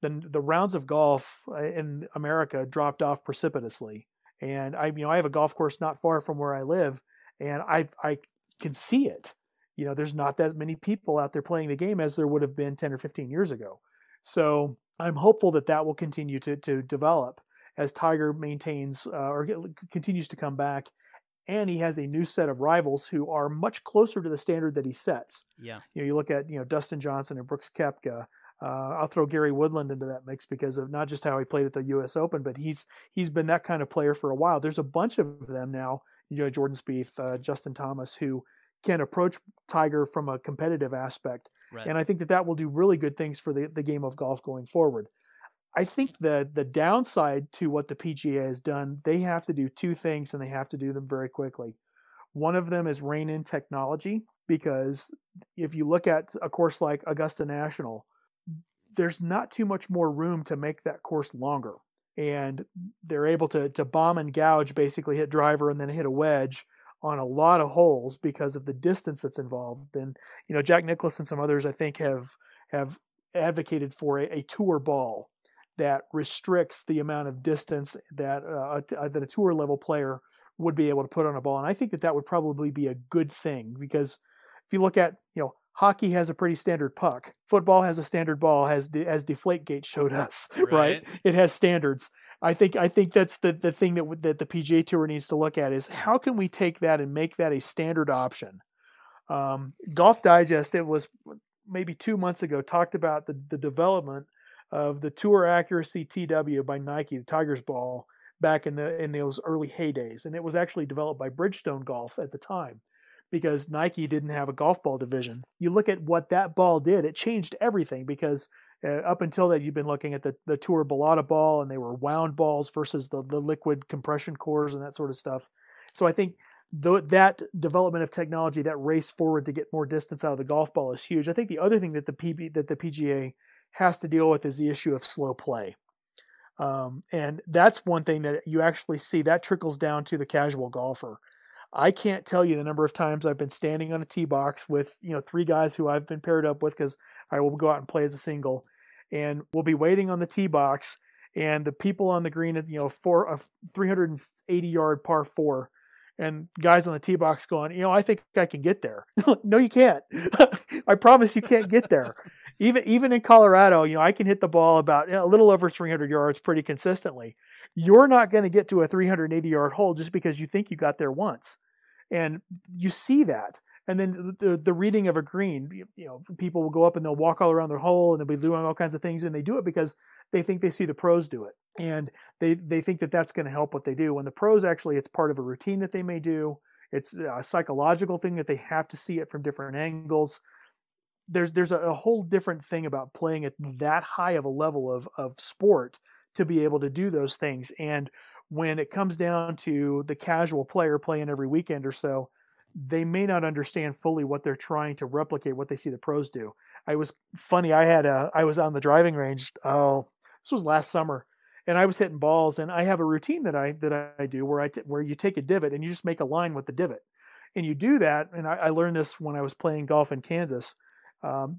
[SPEAKER 5] then the rounds of golf in America dropped off precipitously. And I have a golf course not far from where I live, and I can see it. There's not that many people out there playing the game as there would have been 10 or 15 years ago. So I'm hopeful that will continue to develop as Tiger maintains or continues to come back. And he has a new set of rivals who are much closer to the standard that he sets.
[SPEAKER 1] Yeah.
[SPEAKER 5] You look at Dustin Johnson and Brooks Koepka. I'll throw Gary Woodland into that mix because of not just how he played at the U.S. Open, but he's been that kind of player for a while. There's a bunch of them now. Jordan Spieth, Justin Thomas, who can approach Tiger from a competitive aspect.
[SPEAKER 1] Right.
[SPEAKER 5] And I think that will do really good things for the game of golf going forward. I think the downside to what the PGA has done, they have to do two things, and they have to do them very quickly. One of them is rein in technology, because if you look at a course like Augusta National, there's not too much more room to make that course longer. And they're able to bomb and gouge, basically hit driver and then hit a wedge on a lot of holes because of the distance that's involved. And, Jack Nicklaus and some others, I think, have advocated for a tour ball, that restricts the amount of distance that that a tour level player would be able to put on a ball. And I think that would probably be a good thing, because if you look at, hockey has a pretty standard puck. Football has a standard ball, as Deflategate showed us, right? It has standards. I think that's the thing that the PGA Tour needs to look at, is how can we take that and make that a standard option? Golf Digest, it was maybe 2 months ago, talked about the development of the Tour Accuracy TW by Nike, the Tiger's ball, back in those early heydays. And it was actually developed by Bridgestone Golf at the time, because Nike didn't have a golf ball division. You look at what that ball did, it changed everything, because up until that, you've been looking at the Tour Balata ball, and they were wound balls versus the liquid compression cores and that sort of stuff. So I think that development of technology, that race forward to get more distance out of the golf ball, is huge. I think the other thing that the PGA has to deal with is the issue of slow play. And that's one thing that you actually see that trickles down to the casual golfer. I can't tell you the number of times I've been standing on a tee box with, 3 guys who I've been paired up with, because I will go out and play as a single, and we'll be waiting on the tee box, and the people on the green at, for a 380-yard par 4, and guys on the tee box going, I think I can get there. No, you can't. I promise you can't get there. Even in Colorado, I can hit the ball about a little over 300 yards pretty consistently. You're not going to get to a 380-yard hole just because you think you got there once. And you see that. And then the reading of a green, people will go up and they'll walk all around their hole, and they'll be doing all kinds of things, and they do it because they think they see the pros do it. And they think that that's going to help what they do. When the pros, actually, it's part of a routine that they may do. It's a psychological thing that they have to see it from different angles. There's a whole different thing about playing at that high of a level of sport to be able to do those things. And when it comes down to the casual player playing every weekend or so, they may not understand fully what they're trying to replicate, what they see the pros do. I was on the driving range. This was last summer, and I was hitting balls, and I have a routine that I do where you take a divot and you just make a line with the divot, and you do that. And I learned this when I was playing golf in Kansas,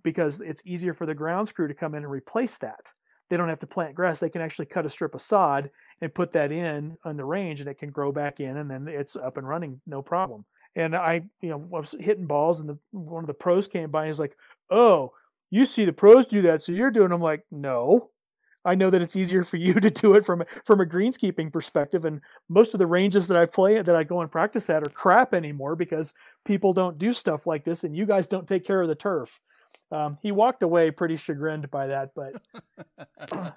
[SPEAKER 5] because it's easier for the grounds crew to come in and replace that. They don't have to plant grass. They can actually cut a strip of sod and put that in on the range, and it can grow back in, and then it's up and running, no problem. And I was hitting balls, and one of the pros came by and was like, "Oh, you see the pros do that, so you're doing." I'm like, "No, I know that it's easier for you to do it from a greenskeeping perspective." And most of the ranges that I go and practice at are crap anymore, because people don't do stuff like this, and you guys don't take care of the turf. He walked away pretty chagrined by that, but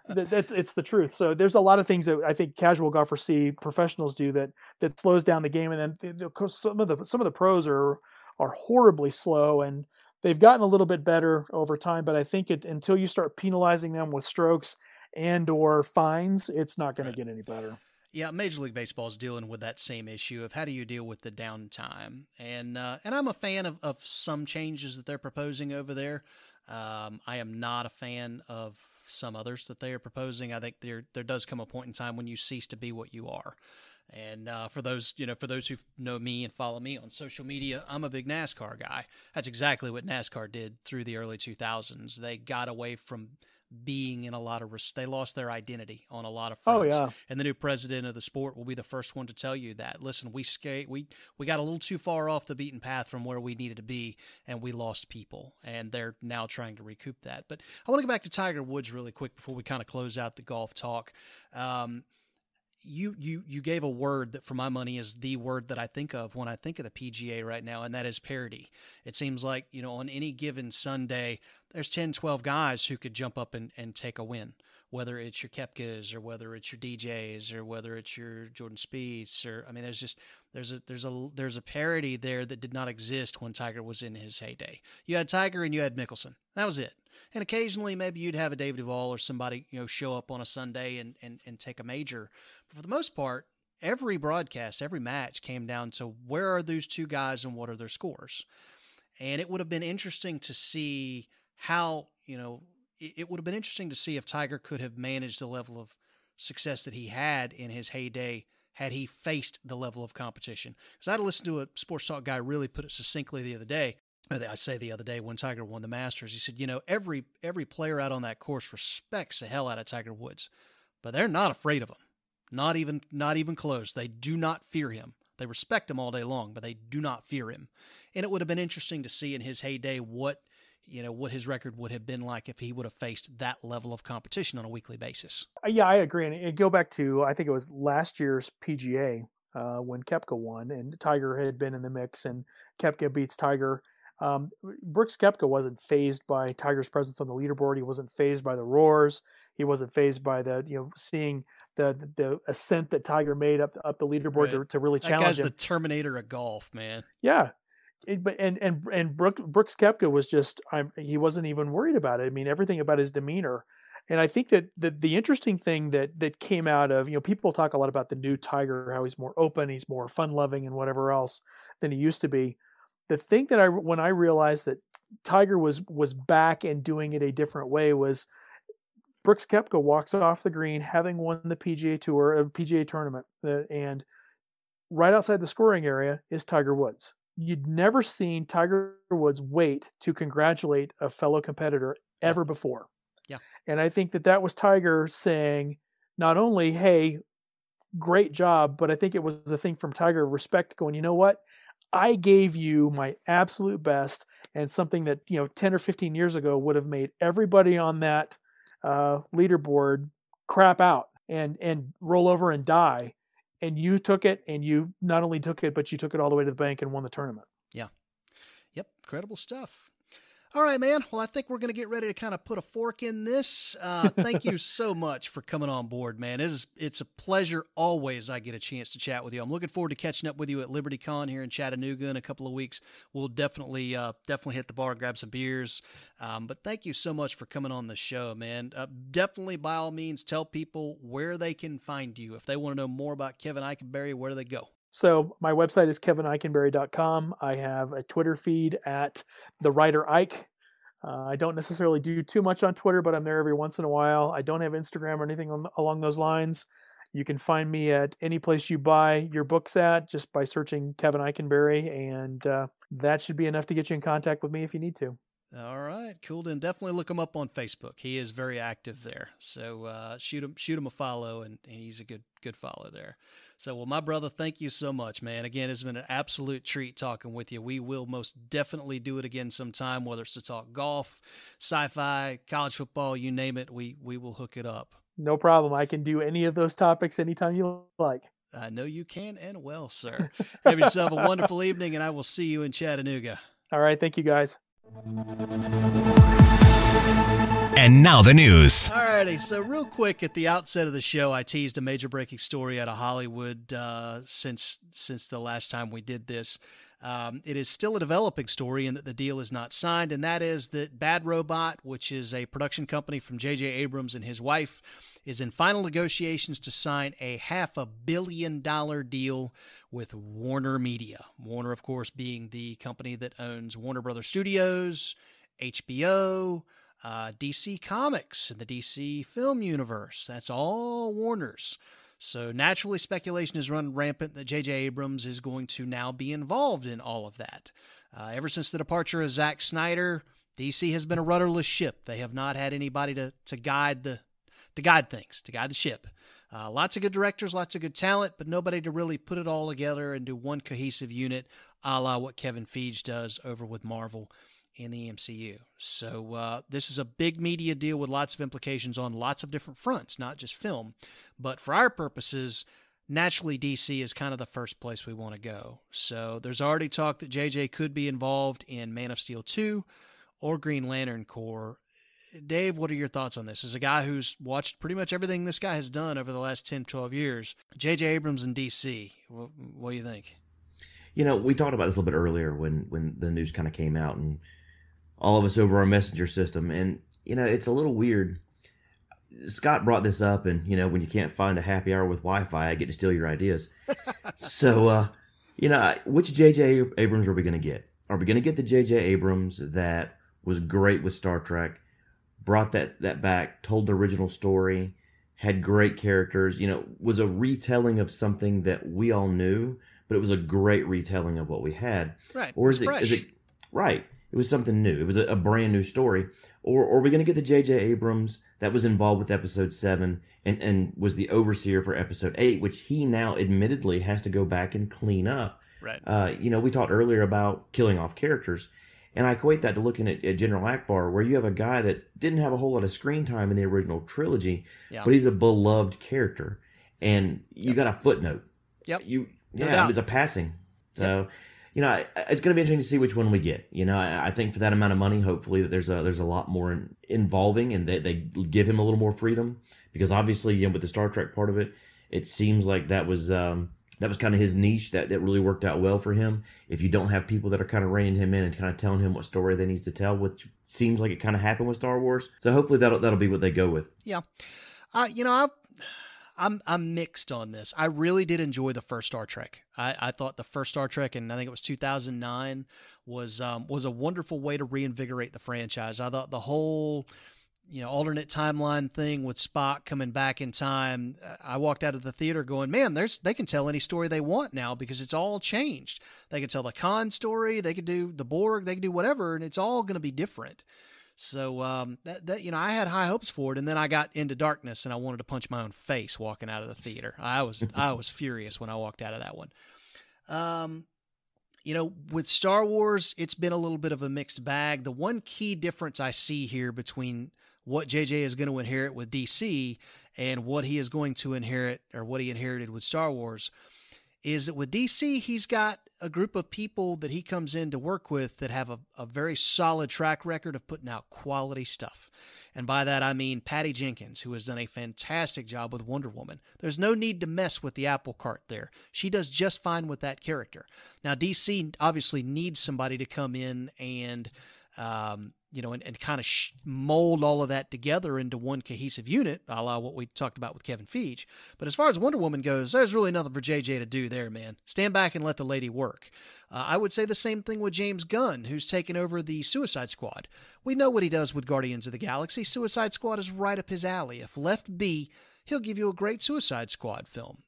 [SPEAKER 5] it's the truth. So there's a lot of things that I think casual golfers see professionals do that slows down the game. And then some of the pros are horribly slow, and they've gotten a little bit better over time. But I think until you start penalizing them with strokes and or fines, it's not going to get any better.
[SPEAKER 1] Yeah, Major League Baseball is dealing with that same issue of how do you deal with the downtime. And I'm a fan of some changes that they're proposing over there. I am not a fan of some others that they are proposing. I think there does come a point in time when you cease to be what you are. And for those who know me and follow me on social media, I'm a big NASCAR guy. That's exactly what NASCAR did through the early 2000s. They got away from being in a lot of they lost their identity on a lot of fronts.
[SPEAKER 5] Oh, yeah.
[SPEAKER 1] And the new president of the sport will be the first one to tell you that, listen, we got a little too far off the beaten path from where we needed to be, and we lost people, and they're now trying to recoup that. But I want to go back to Tiger Woods really quick before we kind of close out the golf talk. You gave a word that, for my money, is the word that I think of when I think of the PGA right now, and that is parity. It seems like, on any given Sunday, there's 10, 12 guys who could jump up and take a win, whether it's your Koepkas or whether it's your DJs or whether it's your Jordan Spieths, or, I mean, there's a parity there that did not exist when Tiger was in his heyday. You had Tiger and you had Mickelson. That was it. And occasionally maybe you'd have a David Duval or somebody, show up on a Sunday and take a major. But for the most part, every broadcast, every match came down to where are those two guys and what are their scores. And it would have been interesting to see how, it would have been interesting to see if Tiger could have managed the level of success that he had in his heyday had he faced the level of competition. Because I had to listen to a sports talk guy really put it succinctly the other day. I say the other day when Tiger won the Masters, he said, every player out on that course respects the hell out of Tiger Woods, but they're not afraid of him. Not even close. They do not fear him. They respect him all day long, but they do not fear him. And it would have been interesting to see in his heyday what his record would have been like if he would have faced that level of competition on a weekly basis.
[SPEAKER 5] Yeah, I agree. And go back to, I think it was last year's PGA when Koepka won, and Tiger had been in the mix, and Koepka beats Tiger. Brooks Koepka wasn't fazed by Tiger's presence on the leaderboard. He wasn't fazed by the roars. He wasn't fazed by seeing the ascent that Tiger made up the leaderboard to really challenge him.
[SPEAKER 1] That guy's the Terminator of golf, man.
[SPEAKER 5] Yeah. And Brooks Koepka was just, he wasn't even worried about it. I mean, everything about his demeanor. And I think that the interesting thing that came out of, people talk a lot about the new Tiger, how he's more open, he's more fun loving and whatever else than he used to be. The thing that when I realized that Tiger was back and doing it a different way was Brooks Koepka walks off the green, having won the PGA Tour, a PGA tournament, and right outside the scoring area is Tiger Woods. You'd never seen Tiger Woods wait to congratulate a fellow competitor ever before.
[SPEAKER 1] Yeah.
[SPEAKER 5] And I think that was Tiger saying, not only, hey, great job, but I think it was a thing from Tiger of respect going, you know what? I gave you my absolute best, and something that 10 or 15 years ago would have made everybody on that leaderboard crap out and roll over and die. And you took it, and you not only took it, but you took it all the way to the bank and won the tournament.
[SPEAKER 1] Yeah. Yep. Incredible stuff. All right, man. Well, I think we're going to get ready to kind of put a fork in this. Thank you so much for coming on board, man. It's a pleasure always I get a chance to chat with you. I'm looking forward to catching up with you at LibertyCon here in Chattanooga in a couple of weeks. We'll definitely hit the bar, grab some beers. But thank you so much for coming on the show, man. Definitely, by all means, tell people where they can find you. If they want to know more about Kevin Ikenberry, where do they go?
[SPEAKER 5] So my website is kevinikenberry.com. I have a Twitter feed at The Writer Ike. I don't necessarily do too much on Twitter, but I'm there every once in a while. I don't have Instagram or anything along those lines. You can find me at any place you buy your books at just by searching Kevin Ikenberry, and that should be enough to get you in contact with me if you need to.
[SPEAKER 1] All right, cool. Then definitely look him up on Facebook. He is very active there. So shoot him a follow, and he's a good follow there. So, well, my brother, thank you so much, man. Again, it's been an absolute treat talking with you. We will most definitely do it again sometime, whether it's to talk golf, sci-fi, college football, you name it. We will hook it up.
[SPEAKER 5] No problem. I can do any of those topics anytime you like.
[SPEAKER 1] I know you can, and well, sir. Have yourself a wonderful evening, and I will see you in Chattanooga.
[SPEAKER 5] All right. Thank you, guys.
[SPEAKER 6] And now the news.
[SPEAKER 1] Alrighty, so real quick at the outset of the show, I teased a major breaking story out of Hollywood since the last time we did this. It is still a developing story in that the deal is not signed, and that is that Bad Robot, which is a production company from JJ Abrams and his wife, is in final negotiations to sign a $500 million deal with Warner Media. Warner, of course, being the company that owns Warner Brothers Studios, HBO, DC Comics, and the DC Film Universe. That's all Warner's. So naturally, speculation has run rampant that JJ Abrams is going to now be involved in all of that. Ever since the departure of Zack Snyder, DC has been a rudderless ship. They have not had anybody to guide things, to guide the ship. Lots of good directors, lots of good talent, but nobody to really put it all together into one cohesive unit, a la what Kevin Feige does over with Marvel in the MCU. So this is a big media deal with lots of implications on lots of different fronts, not just film. But for our purposes, naturally DC is kind of the first place we want to go. So there's already talk that JJ could be involved in Man of Steel 2 or Green Lantern Corps. Dave, what are your thoughts on this? As a guy who's watched pretty much everything this guy has done over the last 10, 12 years, JJ Abrams in DC, what do you think?
[SPEAKER 2] We talked about this a little bit earlier when the news kind of came out, and all of us over our messenger system. And, it's a little weird. Scott brought this up, and, when you can't find a happy hour with Wi-Fi, I get to steal your ideas. So, which J.J. Abrams are we going to get? Are we going to get the J.J. Abrams that was great with Star Trek, brought that back, told the original story, had great characters, was a retelling of something that we all knew, but it was a great retelling of what we had?
[SPEAKER 1] Right.
[SPEAKER 2] Or Right. It was something new. It was a brand new story. Or are we going to get the JJ Abrams that was involved with episode 7 and was the overseer for episode 8, which he now admittedly has to go back and clean up.
[SPEAKER 1] Right.
[SPEAKER 2] We talked earlier about killing off characters, and I equate that to looking at General Akbar, where you have a guy that didn't have a whole lot of screen time in the original trilogy, but he's a beloved character, and you got a footnote.
[SPEAKER 1] Yep.
[SPEAKER 2] It's a passing. So, it's going to be interesting to see which one we get. I think for that amount of money, hopefully that there's a lot more involving, and they give him a little more freedom, because obviously, with the Star Trek part of it, it seems like that was kind of his niche that really worked out well for him. If you don't have people that are kind of reining him in and kind of telling him what story they need to tell, which seems like it kind of happened with Star Wars. So hopefully that'll be what they go with.
[SPEAKER 1] Yeah. I'm mixed on this. I really did enjoy the first Star Trek. I thought the first Star Trek, and I think it was 2009, was a wonderful way to reinvigorate the franchise. I thought the whole, alternate timeline thing with Spock coming back in time, I walked out of the theater going, man, they can tell any story they want now because it's all changed. They can tell the Khan story, they could do the Borg, they can do whatever, and it's all going to be different. So I had high hopes for it, and then I got into darkness, and I wanted to punch my own face walking out of the theater. I was furious when I walked out of that one. With Star Wars, it's been a little bit of a mixed bag. The one key difference I see here between what JJ is going to inherit with DC and what he is going to inherit, or what he inherited with Star Wars, is that with DC, he's got a group of people that he comes in to work with that have a very solid track record of putting out quality stuff. And by that, I mean Patty Jenkins, who has done a fantastic job with Wonder Woman. There's no need to mess with the apple cart there. She does just fine with that character. Now, DC obviously needs somebody to come in and, and kind of mold all of that together into one cohesive unit, a la what we talked about with Kevin Feige. But as far as Wonder Woman goes, there's really nothing for JJ to do there, man. Stand back and let the lady work. I would say the same thing with James Gunn, who's taken over the Suicide Squad. We know what he does with Guardians of the Galaxy. Suicide Squad is right up his alley. If left be, he'll give you a great Suicide Squad film.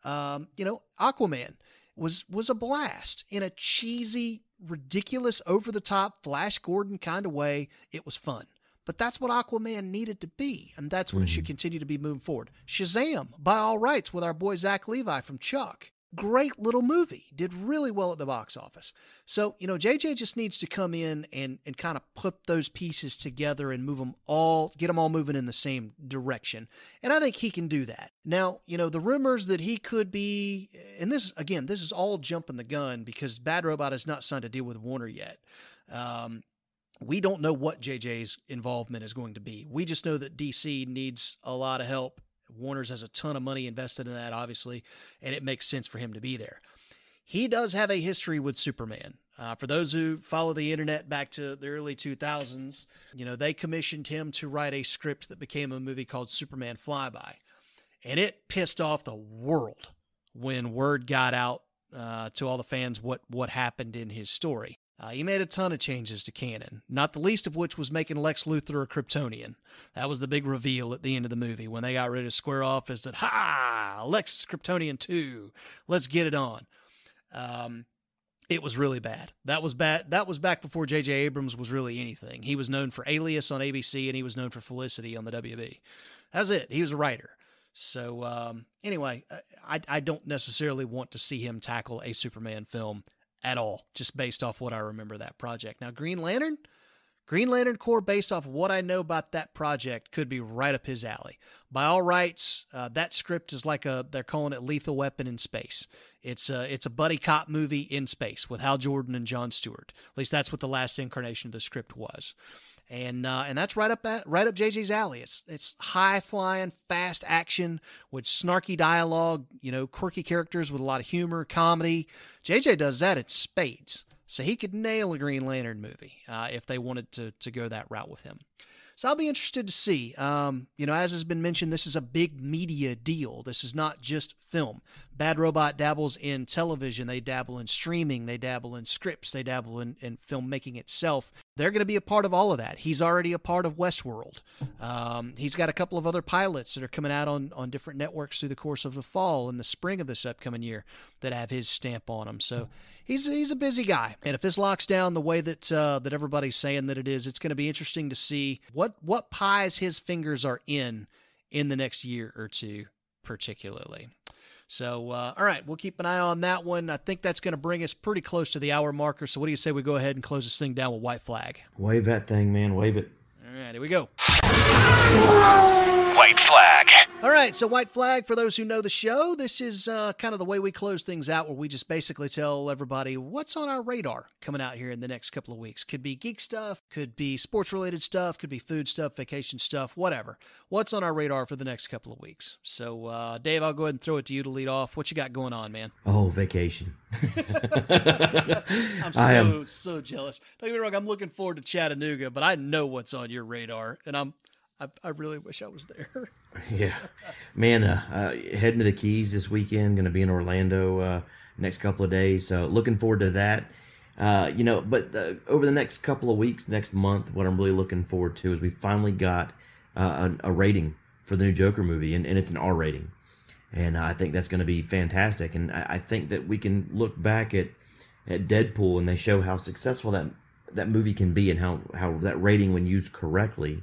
[SPEAKER 1] Aquaman was a blast in a cheesy, ridiculous, over-the-top Flash Gordon kind of way. It was fun. But that's what Aquaman needed to be, and that's what it should continue to be moving forward. Shazam, by all rights, with our boy Zach Levi from Chuck. Great little movie. Did really well at the box office. So, JJ just needs to come in and kind of put those pieces together and get them all moving in the same direction. And I think he can do that. Now, the rumors that he could be, and this is all jumping the gun because Bad Robot has not signed a deal with Warner yet. We don't know what JJ's involvement is going to be. We just know that DC needs a lot of help. Warner's has a ton of money invested in that, obviously, and it makes sense for him to be there. He does have a history with Superman. For those who follow the internet back to the early 2000s, they commissioned him to write a script that became a movie called Superman Flyby. And it pissed off the world when word got out to all the fans what happened in his story. He made a ton of changes to canon, not the least of which was making Lex Luthor a Kryptonian. That was the big reveal at the end of the movie when they got ready to square off, is that, Lex is Kryptonian too. Let's get it on. It was really bad. That was bad. That was back before JJ Abrams was really anything. He was known for Alias on ABC, and he was known for Felicity on the WB. That's it. He was a writer. So anyway, I don't necessarily want to see him tackle a Superman film at all, just based off what I remember that project. Now, Green Lantern Corps, based off of what I know about that project, could be right up his alley. By all rights, that script is like they're calling it Lethal Weapon in space. It's a buddy cop movie in space with Hal Jordan and Jon Stewart. At least that's what the last incarnation of the script was. And that's right up JJ's alley. It's high flying, fast action with snarky dialogue, quirky characters with a lot of humor, comedy. JJ does that in spades. So he could nail a Green Lantern movie if they wanted to go that route with him. So I'll be interested to see. As has been mentioned, this is a big media deal. This is not just film. Bad Robot dabbles in television. They dabble in streaming. They dabble in scripts. They dabble in filmmaking itself. They're going to be a part of all of that. He's already a part of Westworld. He's got a couple of other pilots that are coming out on different networks through the course of the fall and the spring of this upcoming year that have his stamp on them. So he's a busy guy. And if this locks down the way that everybody's saying that it is, it's going to be interesting to see what pies his fingers are in the next year or two, particularly. So, all right, we'll keep an eye on that one. I think that's going to bring us pretty close to the hour marker. So what do you say we go ahead and close this thing down with White Flag?
[SPEAKER 2] Wave that thing, man. Wave it.
[SPEAKER 1] All right, here we go.
[SPEAKER 6] White Flag.
[SPEAKER 1] All right, so White Flag, for those who know the show, this is kind of the way we close things out, where we just basically tell everybody what's on our radar coming out here in the next couple of weeks. Could be geek stuff, could be sports-related stuff, could be food stuff, vacation stuff, whatever. What's on our radar for the next couple of weeks? So, Dave, I'll go ahead and throw it to you to lead off. What you got going on, man?
[SPEAKER 2] Oh, vacation.
[SPEAKER 1] I'm so jealous. Don't get me wrong, I'm looking forward to Chattanooga, but I know what's on your radar, and I really wish I was there.
[SPEAKER 2] Yeah, man, heading to the Keys this weekend, going to be in Orlando next couple of days. So looking forward to that. But over the next couple of weeks, next month, what I'm really looking forward to is we finally got a rating for the new Joker movie, and it's an R rating. And I think that's going to be fantastic. And I think that we can look back at Deadpool, and they show how successful that movie can be, and how that rating, when used correctly,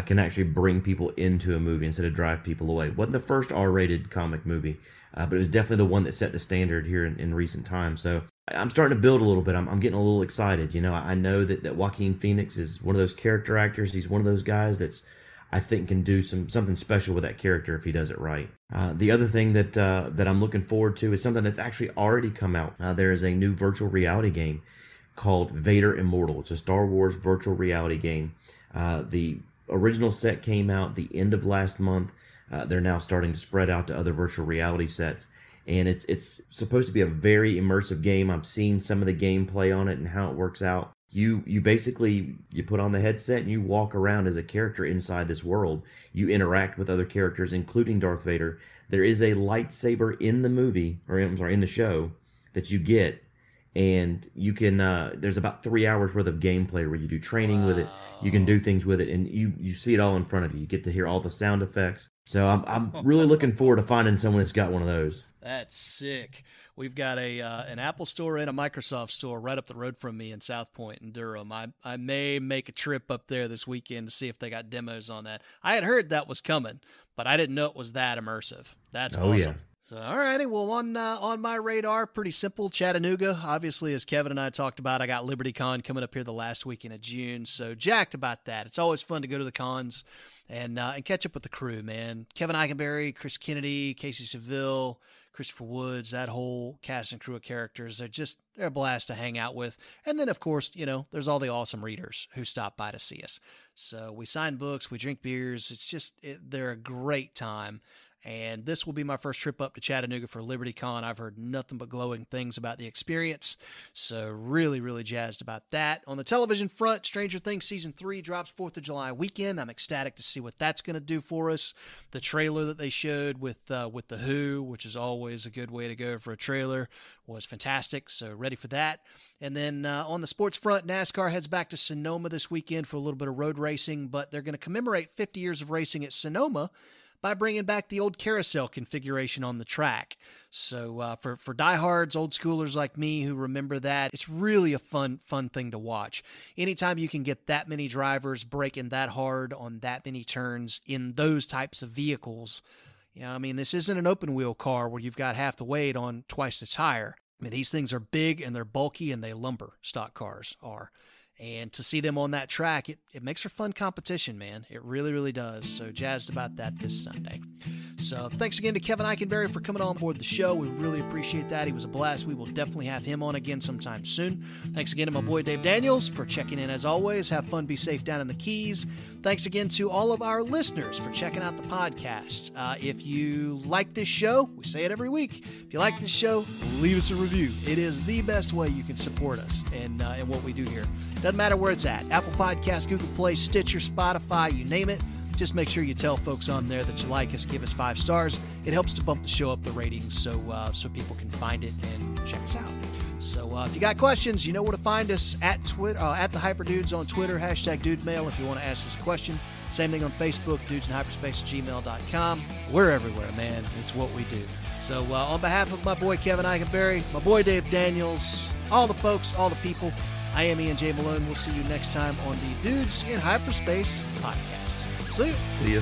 [SPEAKER 2] can actually bring people into a movie instead of drive people away. It wasn't the first R-rated comic movie, but it was definitely the one that set the standard here in recent times. So I'm starting to build a little bit. I'm getting a little excited. I know that Joaquin Phoenix is one of those character actors. He's one of those guys that's, I think, can do something special with that character if he does it right. The other thing that I'm looking forward to is something that's actually already come out. There is a new virtual reality game called Vader Immortal. It's a Star Wars virtual reality game. The original set came out the end of last month. They're now starting to spread out to other virtual reality sets, and it's supposed to be a very immersive game. I'm seeing some of the gameplay on it and how it works out. You basically put on the headset and you walk around as a character inside this world. You interact with other characters, including Darth Vader. There is a lightsaber in the movie, in the show, that you get. And you can, there's about 3 hours worth of gameplay where you do training with it. You can do things with it, and you see it all in front of you. You get to hear all the sound effects. So I'm really looking forward to finding someone that's got one of those.
[SPEAKER 1] That's sick. We've got an Apple store and a Microsoft store right up the road from me in South Point in Durham. I may make a trip up there this weekend to see if they got demos on that. I had heard that was coming, but I didn't know it was that immersive. That's awesome. Yeah. So, all righty. Well, on my radar, pretty simple. Chattanooga, obviously, as Kevin and I talked about, I got LibertyCon coming up here the last weekend of June. So jacked about that. It's always fun to go to the cons and catch up with the crew, man. Kevin Ikenberry, Chris Kennedy, Casey Seville, Christopher Woods, that whole cast and crew of characters. They're a blast to hang out with. And then, of course, there's all the awesome readers who stop by to see us. So we sign books, we drink beers. They're a great time. And this will be my first trip up to Chattanooga for LibertyCon. I've heard nothing but glowing things about the experience. So really, really jazzed about that. On the television front, Stranger Things Season 3 drops 4th of July weekend. I'm ecstatic to see what that's going to do for us. The trailer that they showed with The Who, which is always a good way to go for a trailer, was fantastic. So ready for that. And then on the sports front, NASCAR heads back to Sonoma this weekend for a little bit of road racing, but they're going to commemorate 50 years of racing at Sonoma by bringing back the old carousel configuration on the track. So for diehards, old schoolers like me who remember that, it's really a fun thing to watch. Anytime you can get that many drivers braking that hard on that many turns in those types of vehicles, this isn't an open wheel car where you've got half the weight on twice the tire. These things are big and they're bulky and they lumber, stock cars are. And to see them on that track, it makes for fun competition, man. It really, really does. So jazzed about that this Sunday. So thanks again to Kevin Ikenberry for coming on board the show. We really appreciate that. He was a blast. We will definitely have him on again sometime soon. Thanks again to my boy Dave Daniels for checking in as always. Have fun, be safe down in the Keys. Thanks again to all of our listeners for checking out the podcast. If you like this show, we say it every week. If you like this show, leave us a review. It is the best way you can support us and what we do here. Doesn't matter where it's at. Apple Podcasts, Google Play, Stitcher, Spotify, you name it. Just make sure you tell folks on there that you like us, give us 5 stars. It helps to bump the show up the ratings so people can find it and check us out. So if you got questions, you know where to find us at Twitter, at the Hyperdudes on Twitter, #DudeMail if you want to ask us a question. Same thing on Facebook, dudesinhyperspace@gmail.com. We're everywhere, man. It's what we do. So on behalf of my boy Kevin Ikenberry, my boy Dave Daniels, all the folks, all the people, I am Ian J. Malone. We'll see you next time on the Dudes in Hyperspace podcast. See you.
[SPEAKER 2] See you.